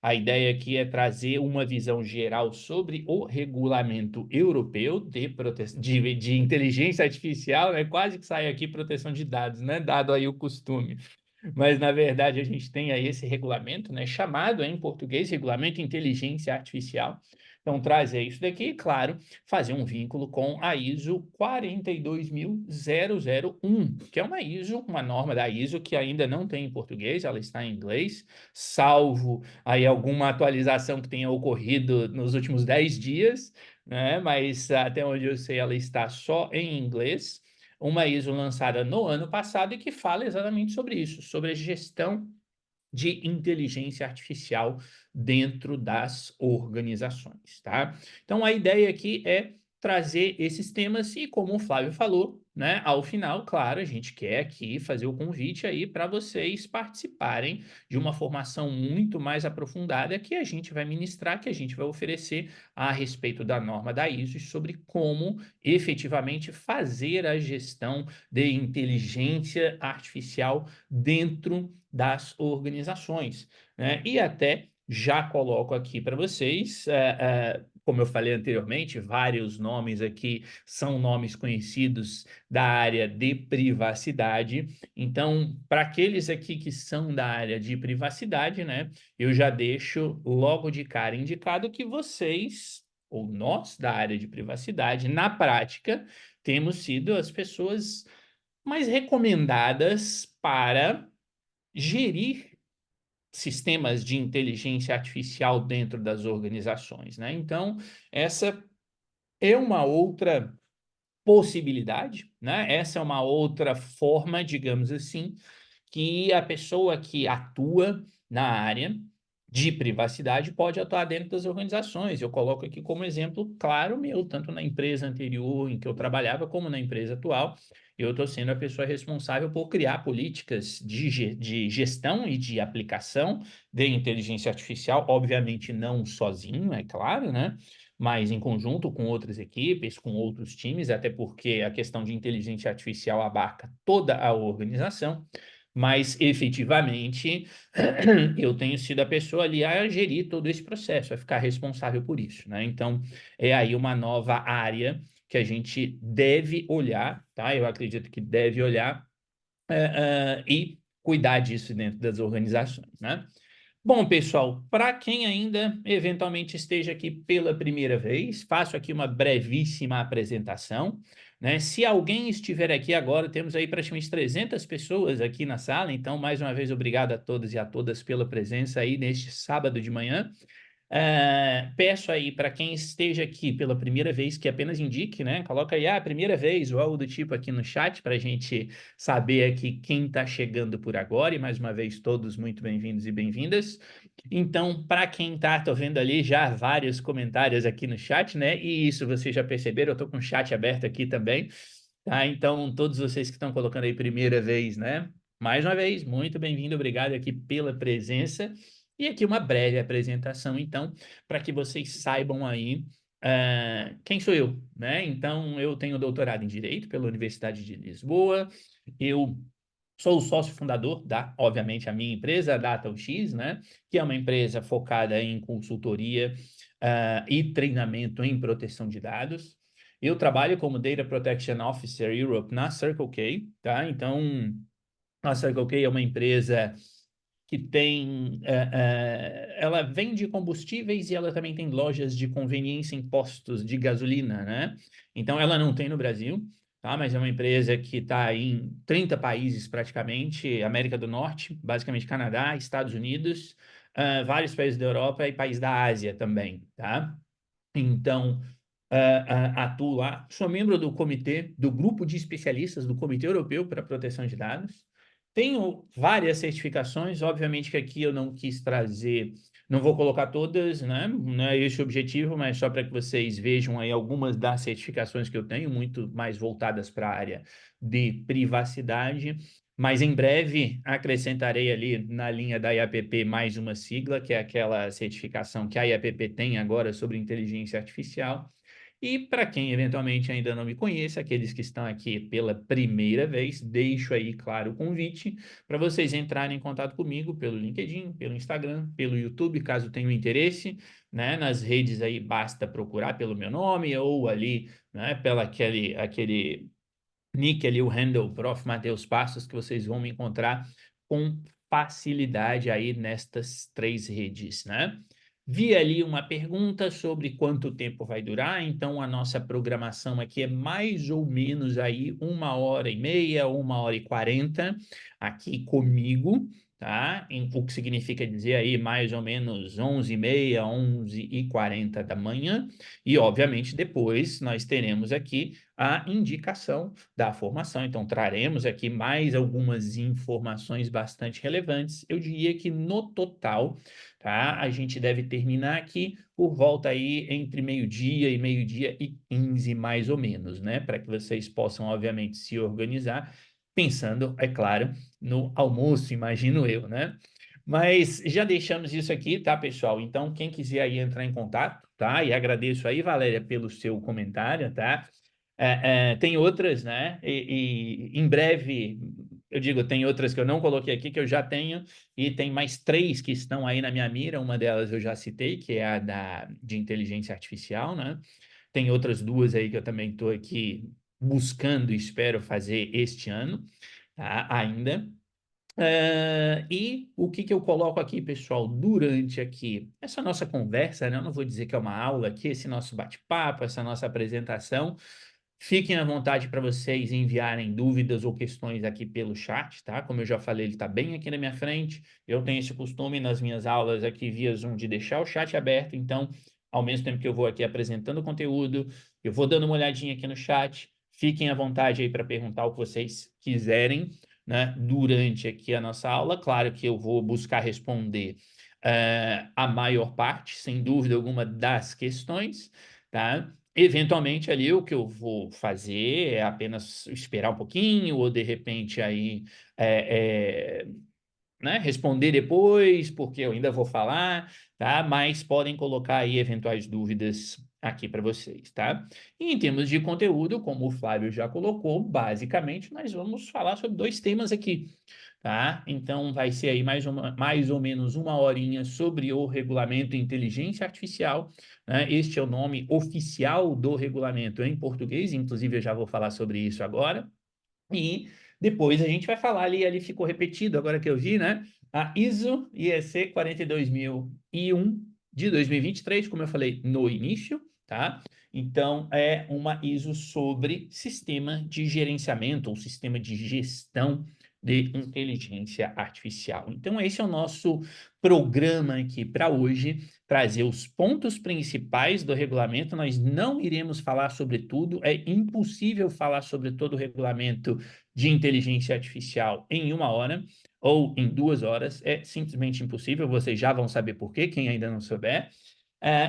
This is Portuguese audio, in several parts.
A ideia aqui é trazer uma visão geral sobre o regulamento europeu de inteligência artificial, né? Quase que sai aqui proteção de dados, né? Dado aí o costume. Mas, na verdade, a gente tem aí esse regulamento, né, chamado em português Regulamento de Inteligência Artificial. Então, trazer isso daqui, e, claro, fazer um vínculo com a ISO 42001, que é uma ISO, uma norma da ISO que ainda não tem em português, ela está em inglês, salvo aí alguma atualização que tenha ocorrido nos últimos 10 dias, né? Mas até onde eu sei, ela está só em inglês, uma ISO lançada no ano passado e que fala exatamente sobre isso, sobre a gestão de inteligência artificial dentro das organizações, tá? Então, a ideia aqui é trazer esses temas e, como o Flávio falou, né, ao final, claro, a gente quer aqui fazer o convite aí para vocês participarem de uma formação muito mais aprofundada que a gente vai ministrar, que a gente vai oferecer a respeito da norma da ISO e sobre como efetivamente fazer a gestão de inteligência artificial dentro das organizações, né? E até já coloco aqui para vocês, como eu falei anteriormente, vários nomes aqui são nomes conhecidos da área de privacidade. Então, para aqueles aqui que são da área de privacidade, né, eu já deixo logo de cara indicado que vocês, ou nós da área de privacidade, na prática, temos sido as pessoas mais recomendadas para gerir sistemas de inteligência artificial dentro das organizações, né? Então, essa é uma outra possibilidade, né? Essa é uma outra forma, digamos assim, que a pessoa que atua na área de privacidade pode atuar dentro das organizações. Eu coloco aqui como exemplo claro meu, tanto na empresa anterior em que eu trabalhava, como na empresa atual. Eu estou sendo a pessoa responsável por criar políticas de gestão e de aplicação de inteligência artificial, obviamente não sozinho, é claro, né? Mas em conjunto com outras equipes, com outros times, até porque a questão de inteligência artificial abarca toda a organização, mas efetivamente eu tenho sido a pessoa ali a gerir todo esse processo, a ficar responsável por isso, né? Então, é aí uma nova área que a gente deve olhar, tá? Eu acredito que deve olhar e cuidar disso dentro das organizações, né? Bom, pessoal, para quem ainda eventualmente esteja aqui pela primeira vez, faço aqui uma brevíssima apresentação, né? Se alguém estiver aqui agora, temos aí praticamente 300 pessoas aqui na sala, então, mais uma vez, obrigado a todos e a todas pela presença aí neste sábado de manhã. Peço aí para quem esteja aqui pela primeira vez que apenas indique, né? Coloca aí, primeira vez ou algo do tipo aqui no chat para a gente saber aqui quem está chegando por agora. E mais uma vez, todos muito bem-vindos e bem-vindas. Então, para quem está, tô vendo ali já vários comentários aqui no chat, né? E isso vocês já perceberam, eu estou com o chat aberto aqui também, tá? Então, todos vocês que estão colocando aí primeira vez, né? Mais uma vez, muito bem-vindo, obrigado aqui pela presença. E aqui uma breve apresentação, então, para que vocês saibam aí quem sou eu, né? Então, eu tenho doutorado em Direito pela Universidade de Lisboa, eu sou o sócio fundador da, obviamente, a minha empresa, a DataOX, né? Que é uma empresa focada em consultoria e treinamento em proteção de dados. Eu trabalho como Data Protection Officer Europe na Circle K, tá? Então, a Circle K é uma empresa que tem, ela vende combustíveis e ela também tem lojas de conveniência em postos de gasolina, né? Então, ela não tem no Brasil, tá? Mas é uma empresa que está em 30 países praticamente, América do Norte, basicamente Canadá, Estados Unidos, vários países da Europa e países da Ásia também, tá? Então, atuo lá, sou membro do comitê, do grupo de especialistas do Comitê Europeu para a Proteção de Dados. Tenho várias certificações, obviamente que aqui eu não quis trazer, não vou colocar todas, né? Não é esse o objetivo, mas só para que vocês vejam aí algumas das certificações que eu tenho, muito mais voltadas para a área de privacidade. Mas em breve acrescentarei ali na linha da IAPP mais uma sigla, que é aquela certificação que a IAPP tem agora sobre inteligência artificial. E para quem eventualmente ainda não me conhece, aqueles que estão aqui pela primeira vez, deixo aí, claro, o convite para vocês entrarem em contato comigo pelo LinkedIn, pelo Instagram, pelo YouTube, caso tenham interesse, né? Nas redes aí basta procurar pelo meu nome ou ali, né, pela aquele nick ali, o handle Prof. Matheus Passos, que vocês vão me encontrar com facilidade aí nestas 3 redes, né? Vi ali uma pergunta sobre quanto tempo vai durar, então a nossa programação aqui é mais ou menos aí 1h30, 1h40 aqui comigo, tá? O que significa dizer aí mais ou menos 11h30, 11h40 da manhã, e obviamente depois nós teremos aqui a indicação da formação. Então, traremos aqui mais algumas informações bastante relevantes. Eu diria que no total, tá, a gente deve terminar aqui por volta aí entre meio-dia e meio-dia e 15, mais ou menos, né? Para que vocês possam, obviamente, se organizar, pensando, é claro, no almoço, imagino eu, né? Mas já deixamos isso aqui, tá, pessoal? Então, quem quiser aí entrar em contato, tá? E agradeço aí, Valéria, pelo seu comentário, tá? Tem outras, né? E em breve, eu digo, tem outras que eu não coloquei aqui, que eu já tenho, e tem mais 3 que estão aí na minha mira. Uma delas eu já citei, que é a de inteligência artificial, né? Tem outras 2 aí que eu também estou aqui buscando e espero fazer este ano, tá? Ainda. E o que eu coloco aqui, pessoal, durante aqui essa nossa conversa, né? Eu não vou dizer que é uma aula aqui, esse nosso bate-papo, essa nossa apresentação. Fiquem à vontade para vocês enviarem dúvidas ou questões aqui pelo chat, tá? Como eu já falei, ele está bem aqui na minha frente. Eu tenho esse costume nas minhas aulas aqui via Zoom de deixar o chat aberto, então, ao mesmo tempo que eu vou aqui apresentando o conteúdo, eu vou dando uma olhadinha aqui no chat. Fiquem à vontade aí para perguntar o que vocês quiserem, né? Durante aqui a nossa aula. Claro que eu vou buscar responder a maior parte, sem dúvida alguma, das questões, tá? Eventualmente ali o que eu vou fazer é apenas esperar um pouquinho ou de repente aí né, responder depois, porque eu ainda vou falar, tá? Mas podem colocar aí eventuais dúvidas aqui para vocês, tá? E em termos de conteúdo, como o Flávio já colocou, basicamente nós vamos falar sobre 2 temas aqui, tá? Então vai ser aí mais ou menos 1 horinha sobre o regulamento inteligência artificial, né? Este é o nome oficial do regulamento em português, inclusive eu já vou falar sobre isso agora. E depois a gente vai falar ali ficou repetido, agora que eu vi, né? A ISO IEC 42001 de 2023, como eu falei no início, tá? Então, é uma ISO sobre sistema de gerenciamento ou sistema de gestão de inteligência artificial. Então, esse é o nosso programa aqui para hoje, trazer os pontos principais do regulamento. Nós não iremos falar sobre tudo, é impossível falar sobre todo o regulamento de inteligência artificial em 1 hora ou em 2 horas, é simplesmente impossível, vocês já vão saber por quê, quem ainda não souber.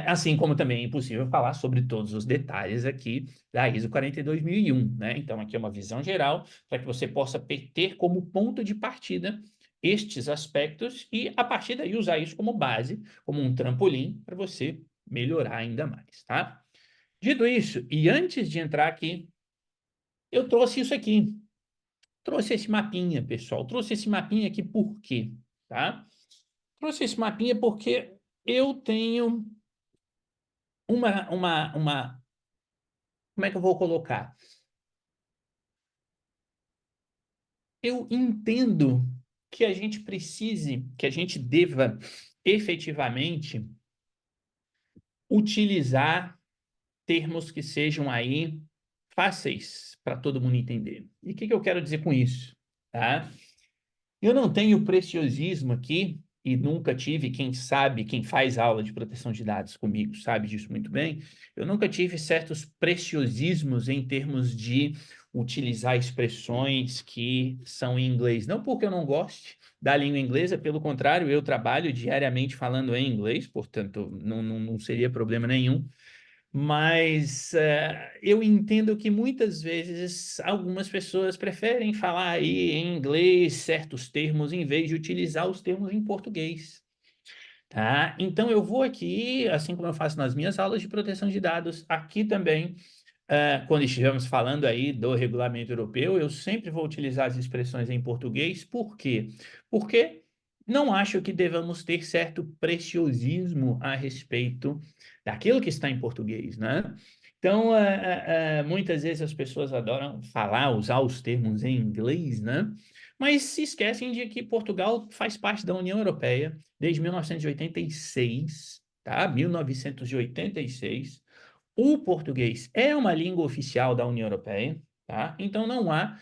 Assim como também é impossível falar sobre todos os detalhes aqui da ISO 42001, né? Então, aqui é uma visão geral para que você possa ter como ponto de partida estes aspectos e, a partir daí, usar isso como base, como um trampolim para você melhorar ainda mais, tá? Dito isso, e antes de entrar aqui, eu trouxe isso aqui. Trouxe esse mapinha, pessoal. Trouxe esse mapinha aqui por quê? Tá? Trouxe esse mapinha porque eu tenho uma... Como é que eu vou colocar? Eu entendo que a gente precise, que a gente deva efetivamente utilizar termos que sejam aí fáceis para todo mundo entender. E o que eu quero dizer com isso? Tá? Eu não tenho preciosismo aqui e nunca tive, quem sabe, quem faz aula de proteção de dados comigo sabe disso muito bem. Eu nunca tive certos preciosismos em termos de utilizar expressões que são em inglês. Não porque eu não goste da língua inglesa, pelo contrário, eu trabalho diariamente falando em inglês, portanto, não seria problema nenhum. Mas eu entendo que muitas vezes algumas pessoas preferem falar aí em inglês certos termos em vez de utilizar os termos em português. tá? Então, eu vou aqui, assim como eu faço nas minhas aulas de proteção de dados, aqui também, quando estivermos falando aí do regulamento europeu, eu sempre vou utilizar as expressões em português. Por quê? Porque não acho que devamos ter certo preciosismo a respeito daquilo que está em português, né? Então, muitas vezes as pessoas adoram falar, usar os termos em inglês, né? Mas se esquecem de que Portugal faz parte da União Europeia desde 1986, tá? 1986. O português é uma língua oficial da União Europeia, tá? Então não há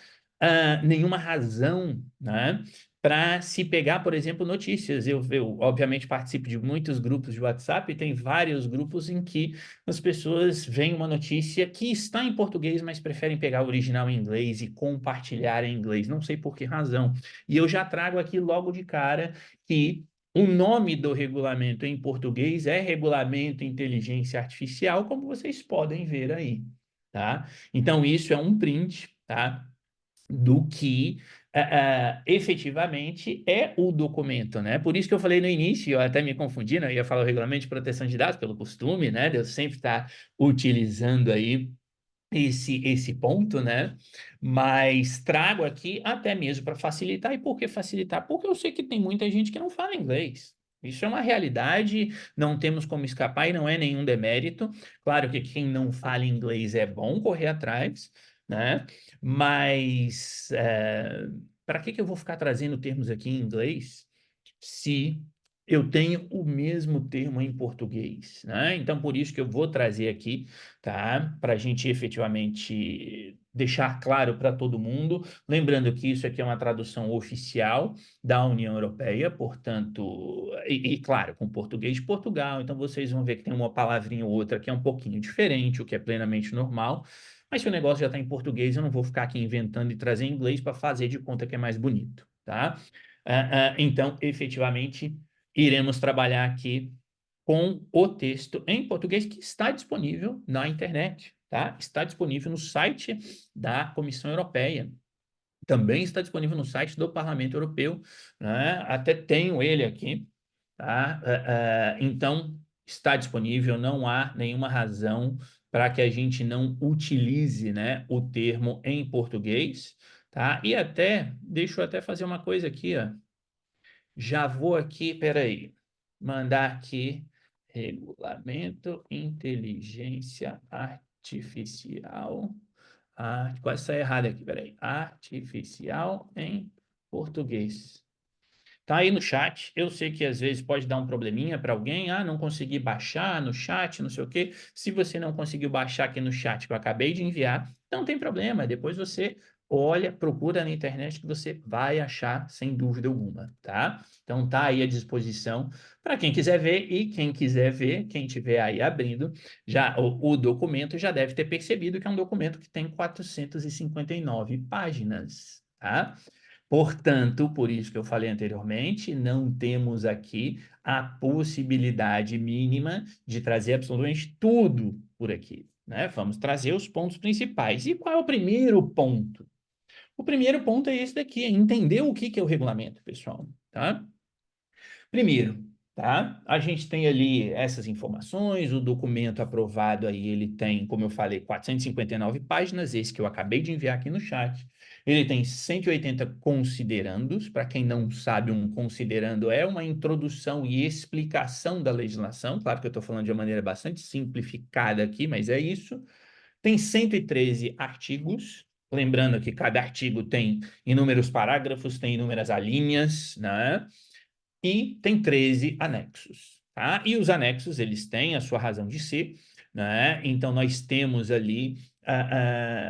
nenhuma razão, né, para se pegar, por exemplo, notícias. Eu, obviamente, participo de muitos grupos de WhatsApp e tem vários grupos em que as pessoas veem uma notícia que está em português, mas preferem pegar o original em inglês e compartilhar em inglês. Não sei por que razão. E eu já trago aqui logo de cara que o nome do regulamento em português é Regulamento Inteligência Artificial, como vocês podem ver aí, tá? Então, isso é um print, tá? Do que efetivamente é o documento, né? Por isso que eu falei no início, eu até me confundi, né? Eu ia falar o Regulamento de Proteção de Dados, pelo costume, né? De eu sempre estar utilizando aí esse ponto, né? Mas trago aqui até mesmo para facilitar. E por que facilitar? Porque eu sei que tem muita gente que não fala inglês. Isso é uma realidade, não temos como escapar e não é nenhum demérito. Claro que quem não fala inglês é bom correr atrás, né? Mas para que eu vou ficar trazendo termos aqui em inglês se eu tenho o mesmo termo em português, né? Então, por isso que eu vou trazer aqui, tá? Para a gente efetivamente deixar claro para todo mundo. Lembrando que isso aqui é uma tradução oficial da União Europeia, portanto, claro, com português de Portugal. Então, vocês vão ver que tem uma palavrinha ou outra que é um pouquinho diferente, o que é plenamente normal. Mas se o negócio já está em português, eu não vou ficar aqui inventando e trazer em inglês para fazer de conta que é mais bonito, tá? Então, efetivamente, iremos trabalhar aqui com o texto em português que está disponível na internet, tá? Está disponível no site da Comissão Europeia. Também está disponível no site do Parlamento Europeu, né? Até tenho ele aqui, tá? Então, está disponível, não há nenhuma razão para que a gente não utilize, né, o termo em português, tá? E até, deixa eu até fazer uma coisa aqui, ó. Já vou aqui, peraí, mandar aqui regulamento inteligência artificial. Quase sai errado aqui, peraí. Artificial em português. Tá aí no chat. Eu sei que às vezes pode dar um probleminha para alguém. Não consegui baixar no chat, não sei o quê. Se você não conseguiu baixar aqui no chat que eu acabei de enviar, não tem problema. Depois você olha, procura na internet que você vai achar sem dúvida alguma, tá? Então tá aí à disposição para quem quiser ver e quem quiser ver, quem tiver aí abrindo, já o documento já deve ter percebido que é um documento que tem 459 páginas, tá? Portanto, por isso que eu falei anteriormente, não temos aqui a possibilidade mínima de trazer absolutamente tudo por aqui, né? Vamos trazer os pontos principais. E qual é o primeiro ponto? O primeiro ponto é esse daqui, é entender o que é o regulamento, pessoal, tá? Primeiro, tá? A gente tem ali essas informações, o documento aprovado aí, ele tem, como eu falei, 459 páginas, esse que eu acabei de enviar aqui no chat. Ele tem 180 considerandos. Para quem não sabe, um considerando é uma introdução e explicação da legislação. Claro que eu estou falando de uma maneira bastante simplificada aqui, mas é isso. Tem 113 artigos. Lembrando que cada artigo tem inúmeros parágrafos, tem inúmeras alíneas, né? E tem 13 anexos, tá? E os anexos, eles têm a sua razão de ser, né? Então, nós temos ali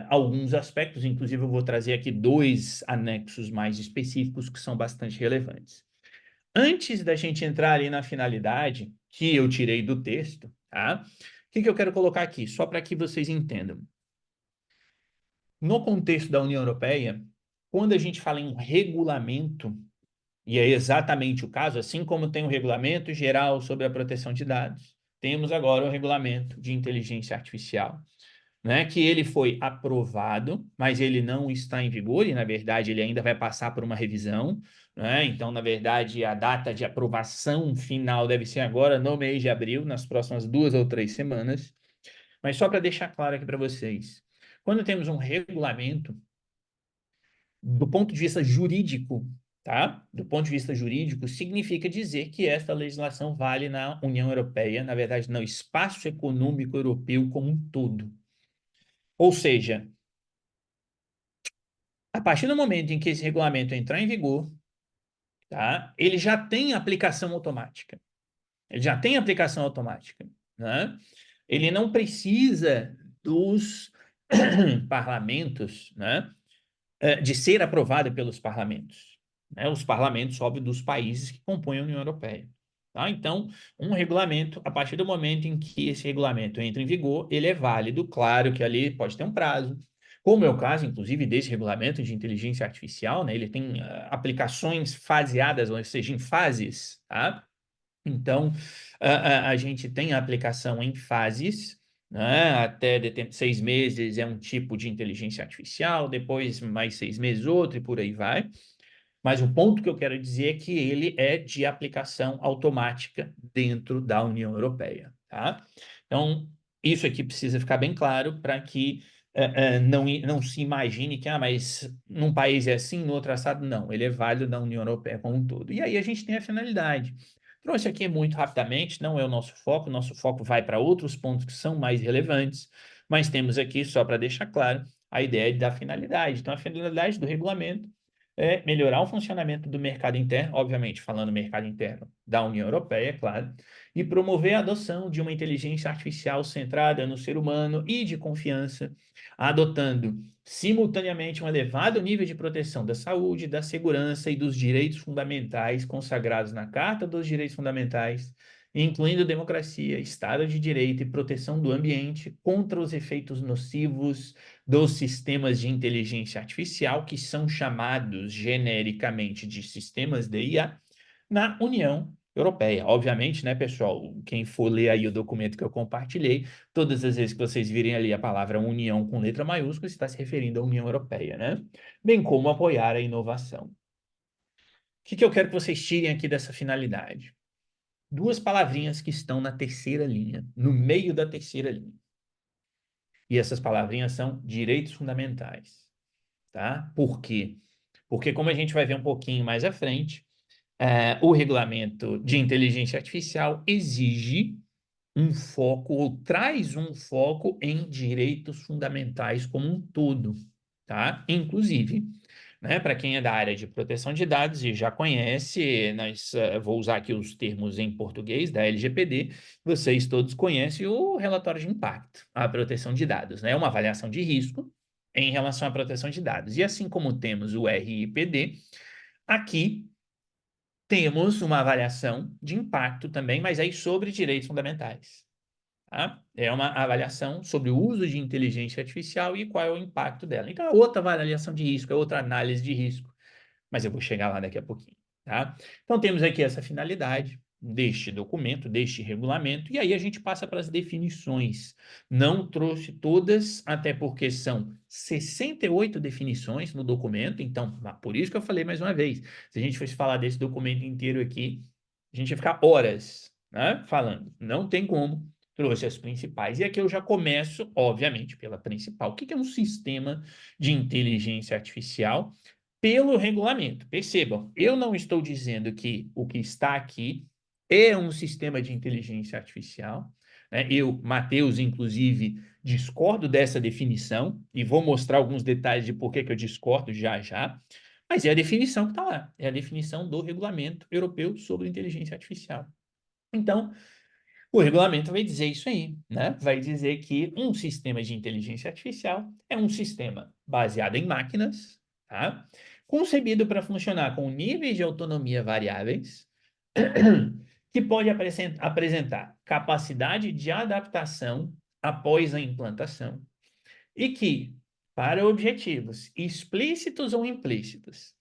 alguns aspectos, inclusive eu vou trazer aqui dois anexos mais específicos que são bastante relevantes. Antes da gente entrar ali na finalidade, que eu tirei do texto, tá? O que eu quero colocar aqui? Só para que vocês entendam. No contexto da União Europeia, quando a gente fala em regulamento, e é exatamente o caso, assim como tem o Regulamento Geral sobre a Proteção de Dados, temos agora o Regulamento de Inteligência Artificial. né, que ele foi aprovado, mas ele não está em vigor e, na verdade, ele ainda vai passar por uma revisão, né? Então, na verdade, a data de aprovação final deve ser agora no mês de abril, nas próximas 2 ou 3 semanas. Mas só para deixar claro aqui para vocês, quando temos um regulamento, do ponto de vista jurídico, tá? Do ponto de vista jurídico, significa dizer que esta legislação vale na União Europeia, na verdade, no espaço econômico europeu como um todo. Ou seja, a partir do momento em que esse regulamento entrar em vigor, tá? Ele já tem aplicação automática. Ele já tem aplicação automática, né? Ele não precisa dos parlamentos, né? De ser aprovado pelos parlamentos, né? Os parlamentos, óbvio, dos países que compõem a União Europeia. Tá? Então, um regulamento, a partir do momento em que esse regulamento entra em vigor, ele é válido. Claro que ali pode ter um prazo, como é o caso, inclusive, desse regulamento de inteligência artificial, né? Ele tem aplicações faseadas, ou seja, em fases, tá? Então, a gente tem a aplicação em fases, né? Até 6 meses é um tipo de inteligência artificial, depois mais 6 meses outro e por aí vai. Mas o ponto que eu quero dizer é que ele é de aplicação automática dentro da União Europeia, tá? Então, isso aqui precisa ficar bem claro para que não se imagine que, mas num país é assim, no outro assado, não. Ele é válido na União Europeia como um todo. E aí a gente tem a finalidade. Trouxe aqui muito rapidamente, não é o nosso foco vai para outros pontos que são mais relevantes, mas temos aqui, só para deixar claro, a ideia da finalidade. Então, a finalidade do regulamento é melhorar o funcionamento do mercado interno, obviamente, falando mercado interno da União Europeia, é claro, e promover a adoção de uma inteligência artificial centrada no ser humano e de confiança, adotando simultaneamente um elevado nível de proteção da saúde, da segurança e dos direitos fundamentais consagrados na Carta dos Direitos Fundamentais, incluindo democracia, Estado de Direito e proteção do ambiente contra os efeitos nocivos dos sistemas de inteligência artificial, que são chamados genericamente de sistemas de IA, na União Europeia. Obviamente, né, pessoal, quem for ler aí o documento que eu compartilhei, todas as vezes que vocês virem ali a palavra União com letra maiúscula, está se referindo à União Europeia, né? Bem como apoiar a inovação. O que eu quero que vocês tirem aqui dessa finalidade? Duas palavrinhas que estão na terceira linha, no meio da terceira linha. E essas palavrinhas são direitos fundamentais, tá? Por quê? Porque, como a gente vai ver um pouquinho mais à frente, o regulamento de inteligência artificial exige um foco, ou traz um foco em direitos fundamentais como um todo, tá? Inclusive, né, para quem é da área de proteção de dados e já conhece, vou usar aqui os termos em português da LGPD, vocês todos conhecem o relatório de impacto, a proteção de dados, né? Uma avaliação de risco em relação à proteção de dados. E assim como temos o RIPD, aqui temos uma avaliação de impacto também, mas aí sobre direitos fundamentais. Tá? É uma avaliação sobre o uso de inteligência artificial e qual é o impacto dela. Então, é outra avaliação de risco, é outra análise de risco, mas eu vou chegar lá daqui a pouquinho. Tá? Então, temos aqui essa finalidade deste documento, deste regulamento, e aí a gente passa para as definições. Não trouxe todas, até porque são 68 definições no documento, então, por isso que eu falei mais uma vez, se a gente fosse falar desse documento inteiro aqui, a gente ia ficar horas, né, falando. Não tem como. Trouxe as principais. E aqui eu já começo, obviamente, pela principal. O que é um sistema de inteligência artificial? Pelo regulamento. Percebam, eu não estou dizendo que o que está aqui é um sistema de inteligência artificial, né? Eu, Matheus, inclusive, discordo dessa definição e vou mostrar alguns detalhes de por que eu discordo já já, mas é a definição que está lá, é a definição do Regulamento Europeu sobre Inteligência Artificial. Então, o regulamento vai dizer isso aí, né? Vai dizer que um sistema de inteligência artificial é um sistema baseado em máquinas, tá? Concebido para funcionar com níveis de autonomia variáveis, que pode apresentar capacidade de adaptação após a implantação e que, para objetivos explícitos ou implícitos,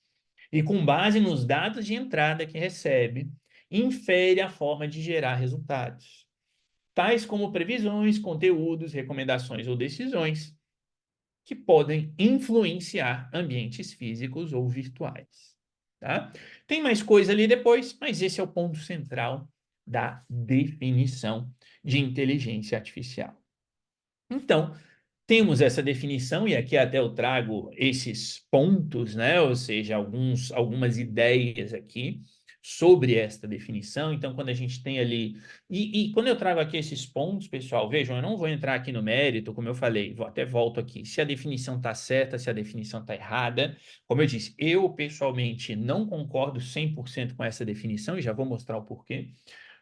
e com base nos dados de entrada que recebe, infere a forma de gerar resultados. tais como previsões, conteúdos, recomendações ou decisões que podem influenciar ambientes físicos ou virtuais. Tá? Tem mais coisa ali depois, mas esse é o ponto central da definição de inteligência artificial. Então, temos essa definição, e aqui até eu trago esses pontos, né? Ou seja, algumas ideias aqui sobre esta definição. Então, quando a gente tem ali. E quando eu trago aqui esses pontos, pessoal, vejam, eu não vou entrar aqui no mérito, como eu falei, até volto aqui, se a definição está certa, se a definição está errada. Como eu disse, eu pessoalmente não concordo 100% com essa definição, e já vou mostrar o porquê,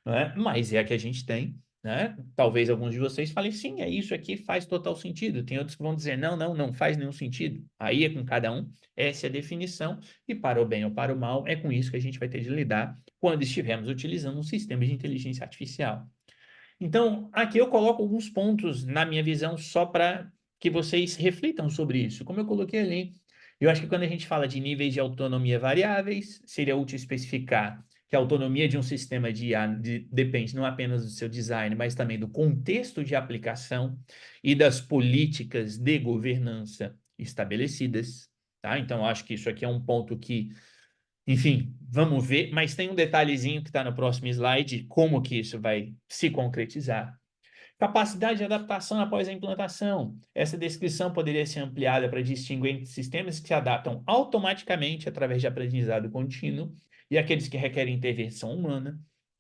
não é? Mas é a que a gente tem. Né? Talvez alguns de vocês falem, sim, é isso aqui, faz total sentido. Tem outros que vão dizer, não, não, não faz nenhum sentido. Aí é com cada um, essa é a definição, e para o bem ou para o mal, é com isso que a gente vai ter de lidar quando estivermos utilizando um sistema de inteligência artificial. Então, aqui eu coloco alguns pontos na minha visão só para que vocês reflitam sobre isso. Como eu coloquei ali, eu acho que quando a gente fala de níveis de autonomia variáveis, seria útil especificar que a autonomia de um sistema de IA depende não apenas do seu design, mas também do contexto de aplicação e das políticas de governança estabelecidas. Tá? Então, acho que isso aqui é um ponto que, enfim, vamos ver, mas tem um detalhezinho que está no próximo slide, como que isso vai se concretizar. Capacidade de adaptação após a implantação. Essa descrição poderia ser ampliada para distinguir entre sistemas que se adaptam automaticamente através de aprendizado contínuo e aqueles que requerem intervenção humana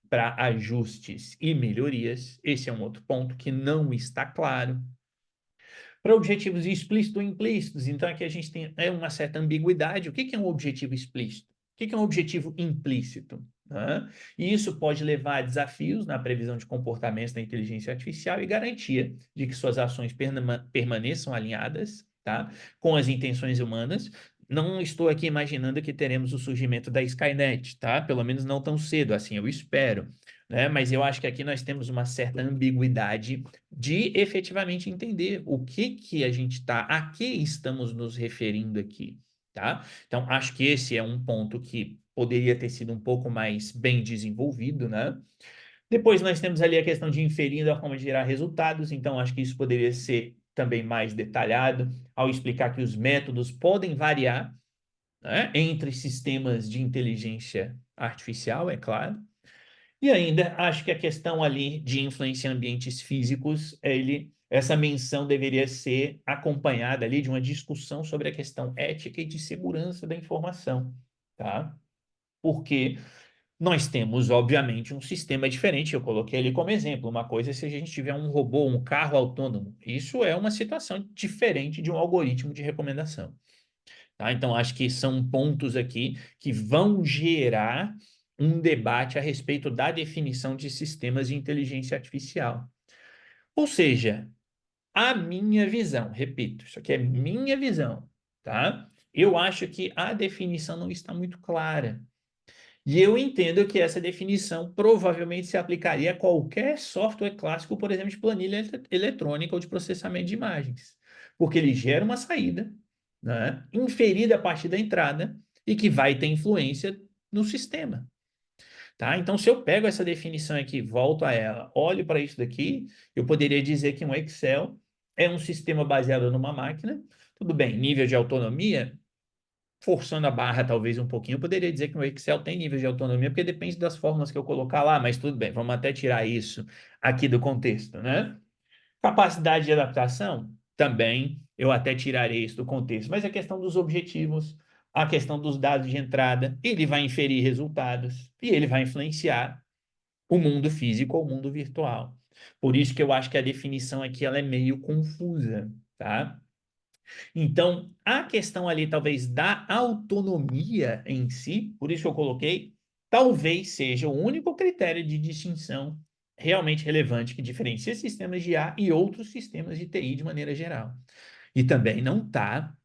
para ajustes e melhorias. Esse é um outro ponto que não está claro. Para objetivos explícitos ou implícitos, então aqui a gente tem uma certa ambiguidade. O que é um objetivo explícito? O que é um objetivo implícito? Né? E isso pode levar a desafios na previsão de comportamentos da inteligência artificial e garantia de que suas ações permaneçam alinhadas, tá, com as intenções humanas. Não estou aqui imaginando que teremos o surgimento da Skynet, tá? Pelo menos não tão cedo, assim eu espero, né? Mas eu acho que aqui nós temos uma certa ambiguidade de efetivamente entender o que que a gente está, a que estamos nos referindo aqui, tá? Então, acho que esse é um ponto que poderia ter sido um pouco mais bem desenvolvido, né? Depois nós temos ali a questão de inferir da forma de gerar resultados, então acho que isso poderia ser também mais detalhado ao explicar que os métodos podem variar, né, entre sistemas de inteligência artificial, é claro. E ainda acho que a questão ali de influência em ambientes físicos, essa menção deveria ser acompanhada ali de uma discussão sobre a questão ética e de segurança da informação, tá? Porque nós temos, obviamente, um sistema diferente. Eu coloquei ali como exemplo. Uma coisa é se a gente tiver um robô, um carro autônomo. Isso é uma situação diferente de um algoritmo de recomendação. Tá? Então, acho que são pontos aqui que vão gerar um debate a respeito da definição de sistemas de inteligência artificial. Ou seja, a minha visão, repito, isso aqui é minha visão, tá? Eu acho que a definição não está muito clara. E eu entendo que essa definição provavelmente se aplicaria a qualquer software clássico, por exemplo, de planilha eletrônica ou de processamento de imagens, porque ele gera uma saída, né, inferida a partir da entrada e que vai ter influência no sistema. Tá? Então, se eu pego essa definição aqui, volto a ela, olho para isso daqui, eu poderia dizer que um Excel é um sistema baseado numa máquina. Tudo bem, nível de autonomia, forçando a barra talvez um pouquinho, eu poderia dizer que o Excel tem nível de autonomia, porque depende das fórmulas que eu colocar lá, mas tudo bem, vamos até tirar isso aqui do contexto, né? Capacidade de adaptação, também eu até tirarei isso do contexto, mas a questão dos objetivos, a questão dos dados de entrada, ele vai inferir resultados e ele vai influenciar o mundo físico ou o mundo virtual. Por isso que eu acho que a definição aqui ela é meio confusa, tá? Então, a questão ali, talvez, da autonomia em si, por isso eu coloquei, talvez seja o único critério de distinção realmente relevante que diferencia sistemas de IA e outros sistemas de TI de maneira geral. E também não está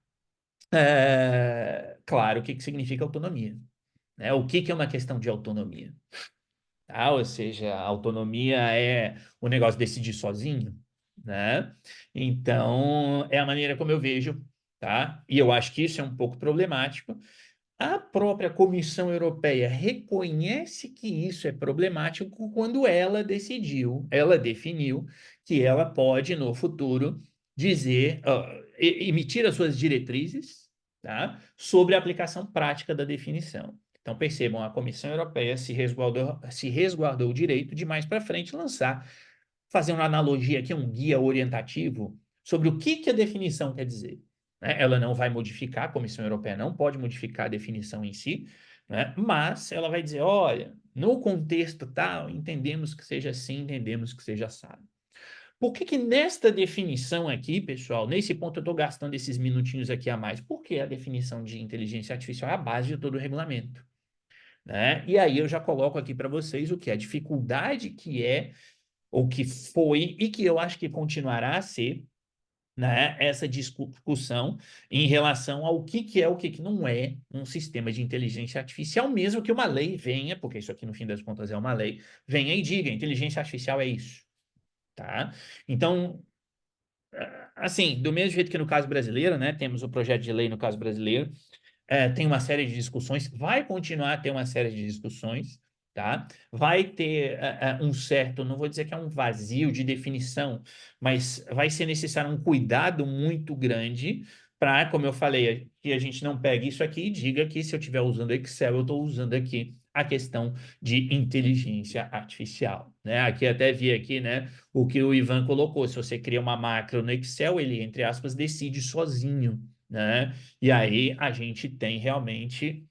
claro o que significa autonomia. Né? O que é uma questão de autonomia? Tá? Ou seja, a autonomia é o negócio de decidir sozinho, né? Então, é a maneira como eu vejo, tá? E eu acho que isso é um pouco problemático. A própria Comissão Europeia reconhece que isso é problemático quando ela definiu que ela pode, no futuro, dizer, emitir as suas diretrizes, tá, sobre a aplicação prática da definição. Então, percebam, a Comissão Europeia se resguardou o direito de mais para frente lançar, fazer uma analogia aqui, um guia orientativo sobre o que a definição quer dizer, né? Ela não vai modificar, a Comissão Europeia não pode modificar a definição em si, né? Mas ela vai dizer, olha, no contexto tal, entendemos que seja assim, entendemos que seja assado. Por que nesta definição aqui, pessoal, nesse ponto eu estou gastando esses minutinhos aqui a mais? Porque a definição de inteligência artificial é a base de todo o regulamento, né? E aí eu já coloco aqui para vocês o que é a dificuldade que é, ou que foi, e que eu acho que continuará a ser, né, essa discussão em relação ao que é o que não é um sistema de inteligência artificial, mesmo que uma lei venha, porque isso aqui no fim das contas é uma lei, venha e diga, inteligência artificial é isso, tá? Então, assim, do mesmo jeito que no caso brasileiro, né, temos o projeto de lei no caso brasileiro, tem uma série de discussões, vai continuar a ter uma série de discussões, tá? Vai ter um certo, não vou dizer que é um vazio de definição, mas vai ser necessário um cuidado muito grande para, como eu falei, que a gente não pegue isso aqui e diga que se eu estiver usando Excel, eu estou usando aqui a questão de inteligência artificial, né? Aqui até vi aqui, né, o que o Ivan colocou, se você cria uma macro no Excel, ele, entre aspas, decide sozinho, né? E aí a gente tem realmente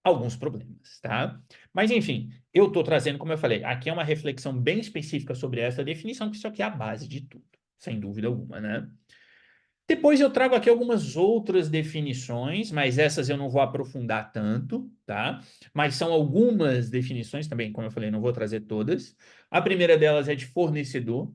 alguns problemas, tá? Mas enfim, eu estou trazendo, como eu falei, aqui é uma reflexão bem específica sobre essa definição, que isso aqui é a base de tudo, sem dúvida alguma, né? Depois eu trago aqui algumas outras definições, mas essas eu não vou aprofundar tanto, tá? Mas são algumas definições também, como eu falei, não vou trazer todas. A primeira delas é de fornecedor,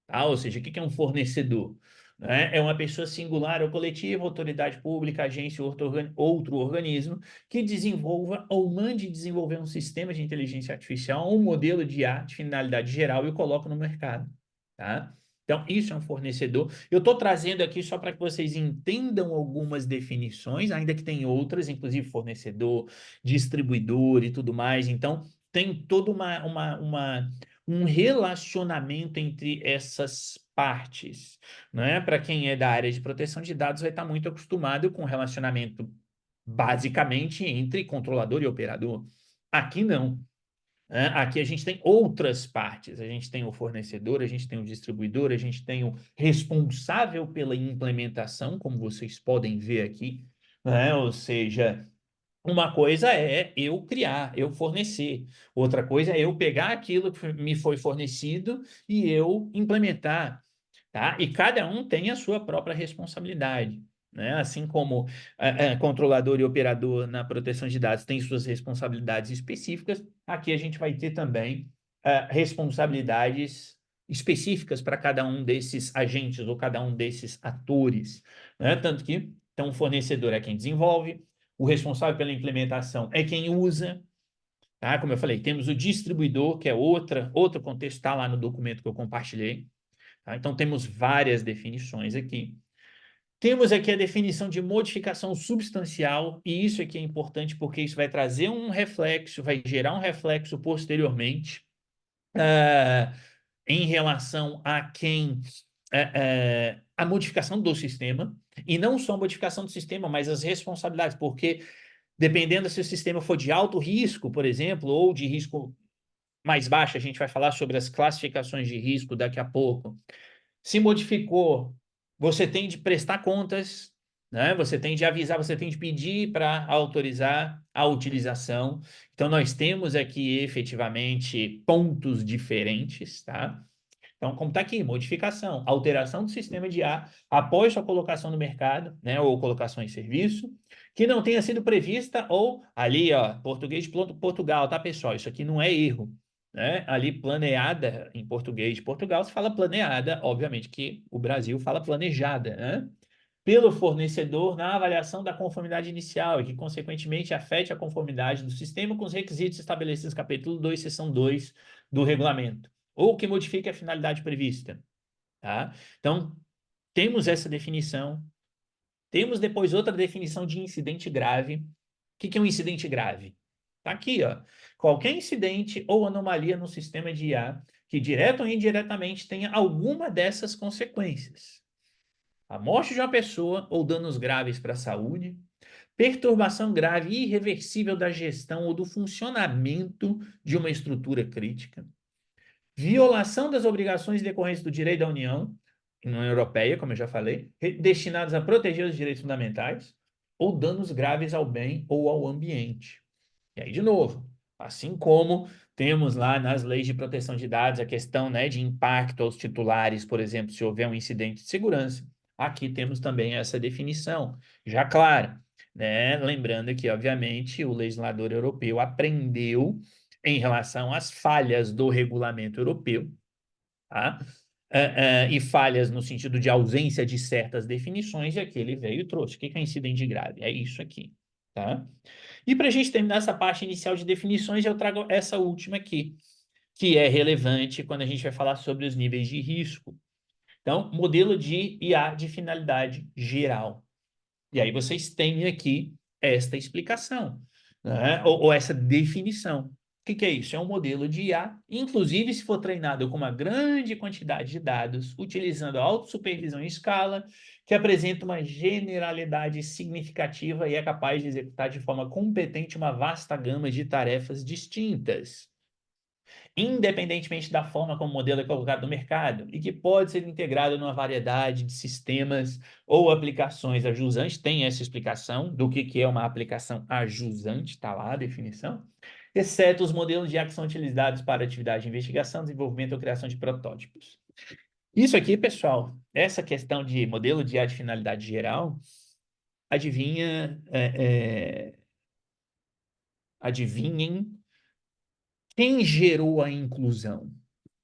tá? Ou seja, o que é um fornecedor? Né? É uma pessoa singular ou coletiva, autoridade pública, agência ou outro organismo que desenvolva ou mande desenvolver um sistema de inteligência artificial ou um modelo de IA de finalidade geral e o coloca no mercado. Tá? Então, isso é um fornecedor. Eu estou trazendo aqui só para que vocês entendam algumas definições, ainda que tem outras, inclusive fornecedor, distribuidor e tudo mais. Então, tem toda um relacionamento entre essas partes, né? Para quem é da área de proteção de dados, vai estar muito acostumado com relacionamento basicamente entre controlador e operador. Aqui não. Né? Aqui a gente tem outras partes. A gente tem o fornecedor, a gente tem o distribuidor, a gente tem o responsável pela implementação, como vocês podem ver aqui, né? Ou seja, uma coisa é eu criar, eu fornecer. Outra coisa é eu pegar aquilo que me foi fornecido e eu implementar, tá? E cada um tem a sua própria responsabilidade, né? Assim como controlador e operador na proteção de dados têm suas responsabilidades específicas, aqui a gente vai ter também responsabilidades específicas para cada um desses agentes ou cada um desses atores, né? Tanto que então, o fornecedor é quem desenvolve, o responsável pela implementação é quem usa, tá? Como eu falei, temos o distribuidor, que é outro contexto, está lá no documento que eu compartilhei. Tá? Então, temos várias definições aqui. Temos aqui a definição de modificação substancial, e isso aqui é importante porque isso vai trazer um reflexo, vai gerar um reflexo posteriormente uh, em relação a quem a modificação do sistema, e não só a modificação do sistema, mas as responsabilidades, porque dependendo se o sistema for de alto risco, por exemplo, ou de risco mais baixo, a gente vai falar sobre as classificações de risco daqui a pouco. Se modificou, você tem de prestar contas, né? Você tem de avisar, você tem de pedir para autorizar a utilização. Então, nós temos aqui efetivamente pontos diferentes, tá? Então, como está aqui, modificação, alteração do sistema de ar após sua colocação no mercado, né, ou colocação em serviço, que não tenha sido prevista ou ali, ó, português de Portugal, tá, pessoal? Isso aqui não é erro, né? Ali planeada em português de Portugal se fala planeada, obviamente que o Brasil fala planejada, né? Pelo fornecedor na avaliação da conformidade inicial e que, consequentemente, afete a conformidade do sistema com os requisitos estabelecidos no capítulo 2, seção 2 do regulamento, ou que modifique a finalidade prevista. Tá? Então, temos essa definição. Temos depois outra definição de incidente grave. que é um incidente grave? Tá aqui, ó. Qualquer incidente ou anomalia no sistema de IA que direta ou indiretamente tenha alguma dessas consequências. A morte de uma pessoa ou danos graves para a saúde, perturbação grave e irreversível da gestão ou do funcionamento de uma estrutura crítica, violação das obrigações decorrentes do direito da União Europeia, como eu já falei, destinados a proteger os direitos fundamentais, ou danos graves ao bem ou ao ambiente. E aí, de novo, assim como temos lá nas leis de proteção de dados a questão, né, de impacto aos titulares, por exemplo, se houver um incidente de segurança, aqui temos também essa definição, já claro, né? Lembrando que, obviamente, o legislador europeu aprendeu em relação às falhas do regulamento europeu, tá? E falhas no sentido de ausência de certas definições, e aqui ele veio e trouxe. O que é incidente grave? É isso aqui, tá? E para a gente terminar essa parte inicial de definições, eu trago essa última aqui, que é relevante quando a gente vai falar sobre os níveis de risco. Então, modelo de IA de finalidade geral. E aí vocês têm aqui esta explicação, né? Ou essa definição. O que é isso? É um modelo de IA, inclusive se for treinado com uma grande quantidade de dados, utilizando a autossupervisão em escala, que apresenta uma generalidade significativa e é capaz de executar de forma competente uma vasta gama de tarefas distintas, independentemente da forma como o modelo é colocado no mercado, e que pode ser integrado numa variedade de sistemas ou aplicações. A jusante tem essa explicação do que é uma aplicação ajusante, está lá a definição, exceto os modelos de IA que são utilizados para atividade de investigação, desenvolvimento ou criação de protótipos. Isso aqui, pessoal, essa questão de modelo de IA de finalidade geral, adivinha, adivinhem quem gerou a inclusão,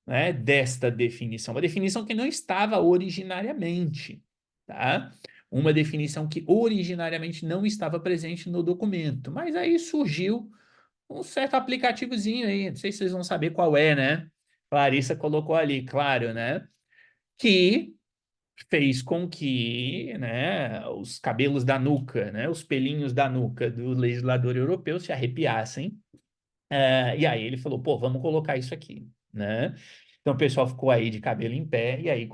né, desta definição? Uma definição que não estava originariamente, tá? Uma definição que originariamente não estava presente no documento, mas aí surgiu um certo aplicativozinho aí, não sei se vocês vão saber qual é, né? Clarissa colocou ali, claro, né? Que fez com que, né, os cabelos da nuca, né, os pelinhos da nuca do legislador europeu se arrepiassem. E aí ele falou, pô, vamos colocar isso aqui, né? Então o pessoal ficou aí de cabelo em pé e aí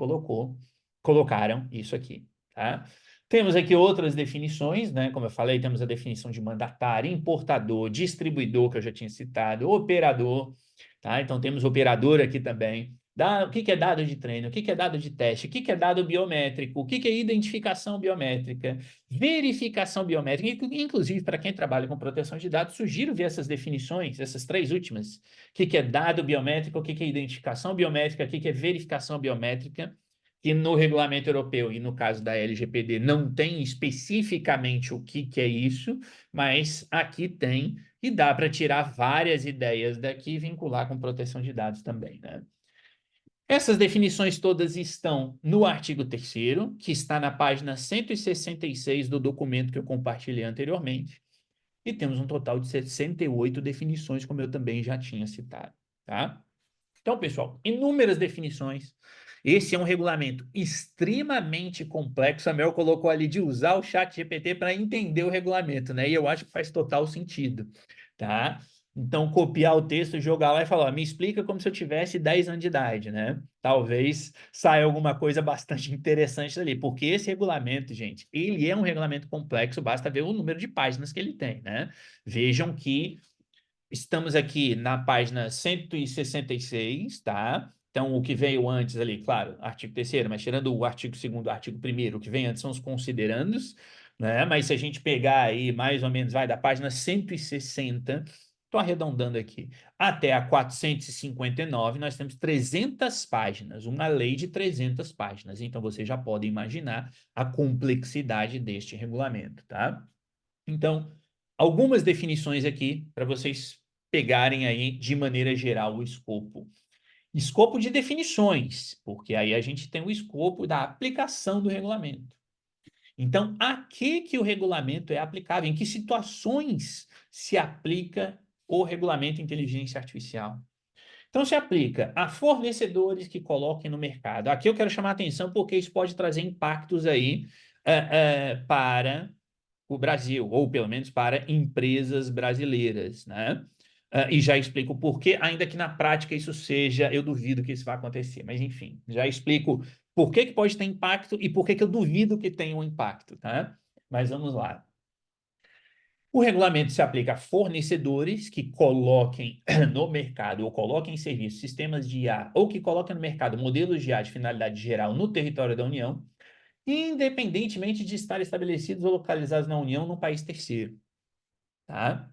colocaram isso aqui, tá? Temos aqui outras definições, né? Como eu falei, temos a definição de mandatário, importador, distribuidor, que eu já tinha citado, operador, tá? Então temos operador aqui também. O que é dado de treino? O que é dado de teste? O que é dado biométrico? O que é identificação biométrica? Verificação biométrica. Inclusive, para quem trabalha com proteção de dados, sugiro ver essas definições, essas três últimas. O que é dado biométrico? O que é identificação biométrica? O que é verificação biométrica? Que no regulamento europeu e no caso da LGPD não tem especificamente o que é isso, mas aqui tem e dá para tirar várias ideias daqui e vincular com proteção de dados também, né? Essas definições todas estão no artigo 3º, que está na página 166 do documento que eu compartilhei anteriormente, e temos um total de 68 definições, como eu também já tinha citado, tá? Então, pessoal, inúmeras definições. Esse é um regulamento extremamente complexo. A Mel colocou ali de usar o chat GPT para entender o regulamento, né? E eu acho que faz total sentido, tá? Então, copiar o texto, jogar lá e falar, ó, me explica como se eu tivesse 10 anos de idade, né? Talvez saia alguma coisa bastante interessante dali, porque esse regulamento, gente, ele é um regulamento complexo, basta ver o número de páginas que ele tem, né? Vejam que estamos aqui na página 166, tá? Então, o que veio antes ali, claro, artigo 3º, mas tirando o artigo 2º, artigo 1º, o que vem antes são os considerandos, né? Mas se a gente pegar aí, mais ou menos, vai da página 160, estou arredondando aqui, até a 459, nós temos 300 páginas, uma lei de 300 páginas. Então, vocês já podem imaginar a complexidade deste regulamento, tá? Então, algumas definições aqui para vocês pegarem aí de maneira geral o escopo. Escopo de definições, porque aí a gente tem o escopo da aplicação do regulamento. Então, a que o regulamento é aplicável? Em que situações se aplica o regulamento de inteligência artificial? Então, se aplica a fornecedores que coloquem no mercado. Aqui eu quero chamar a atenção porque isso pode trazer impactos aí para o Brasil, ou pelo menos para empresas brasileiras, né? E já explico por quê, ainda que na prática isso seja, eu duvido que isso vá acontecer, mas enfim, já explico por que que pode ter impacto e por que que eu duvido que tenha um impacto, tá? Mas vamos lá. O regulamento se aplica a fornecedores que coloquem no mercado ou coloquem em serviço sistemas de IA ou que coloquem no mercado modelos de IA de finalidade geral no território da União, independentemente de estar estabelecidos ou localizados na União num país terceiro, tá?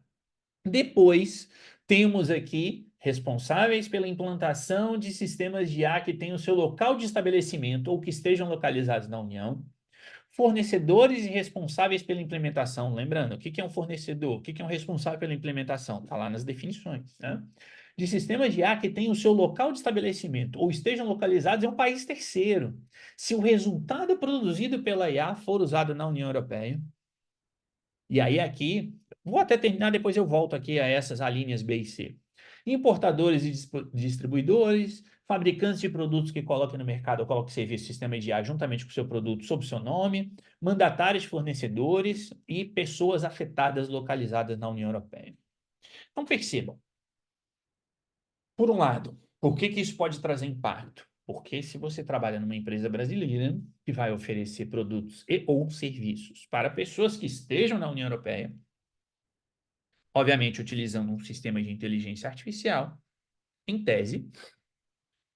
Depois, temos aqui responsáveis pela implantação de sistemas de IA que tenham seu local de estabelecimento ou que estejam localizados na União, fornecedores e responsáveis pela implementação. Lembrando, o que é um fornecedor? O que é um responsável pela implementação? Está lá nas definições, né? De sistemas de IA que tenham o seu local de estabelecimento ou estejam localizados em um país terceiro. Se o resultado produzido pela IA for usado na União Europeia, e aí aqui, vou até terminar, depois eu volto aqui a essas alíneas B e C. Importadores e distribuidores, fabricantes de produtos que coloquem no mercado ou coloquem serviço sistema de IA juntamente com o seu produto sob seu nome, mandatários de fornecedores e pessoas afetadas localizadas na União Europeia. Então percebam, por um lado, por que que isso pode trazer impacto? Porque se você trabalha numa empresa brasileira que vai oferecer produtos e ou serviços para pessoas que estejam na União Europeia, obviamente utilizando um sistema de inteligência artificial, em tese,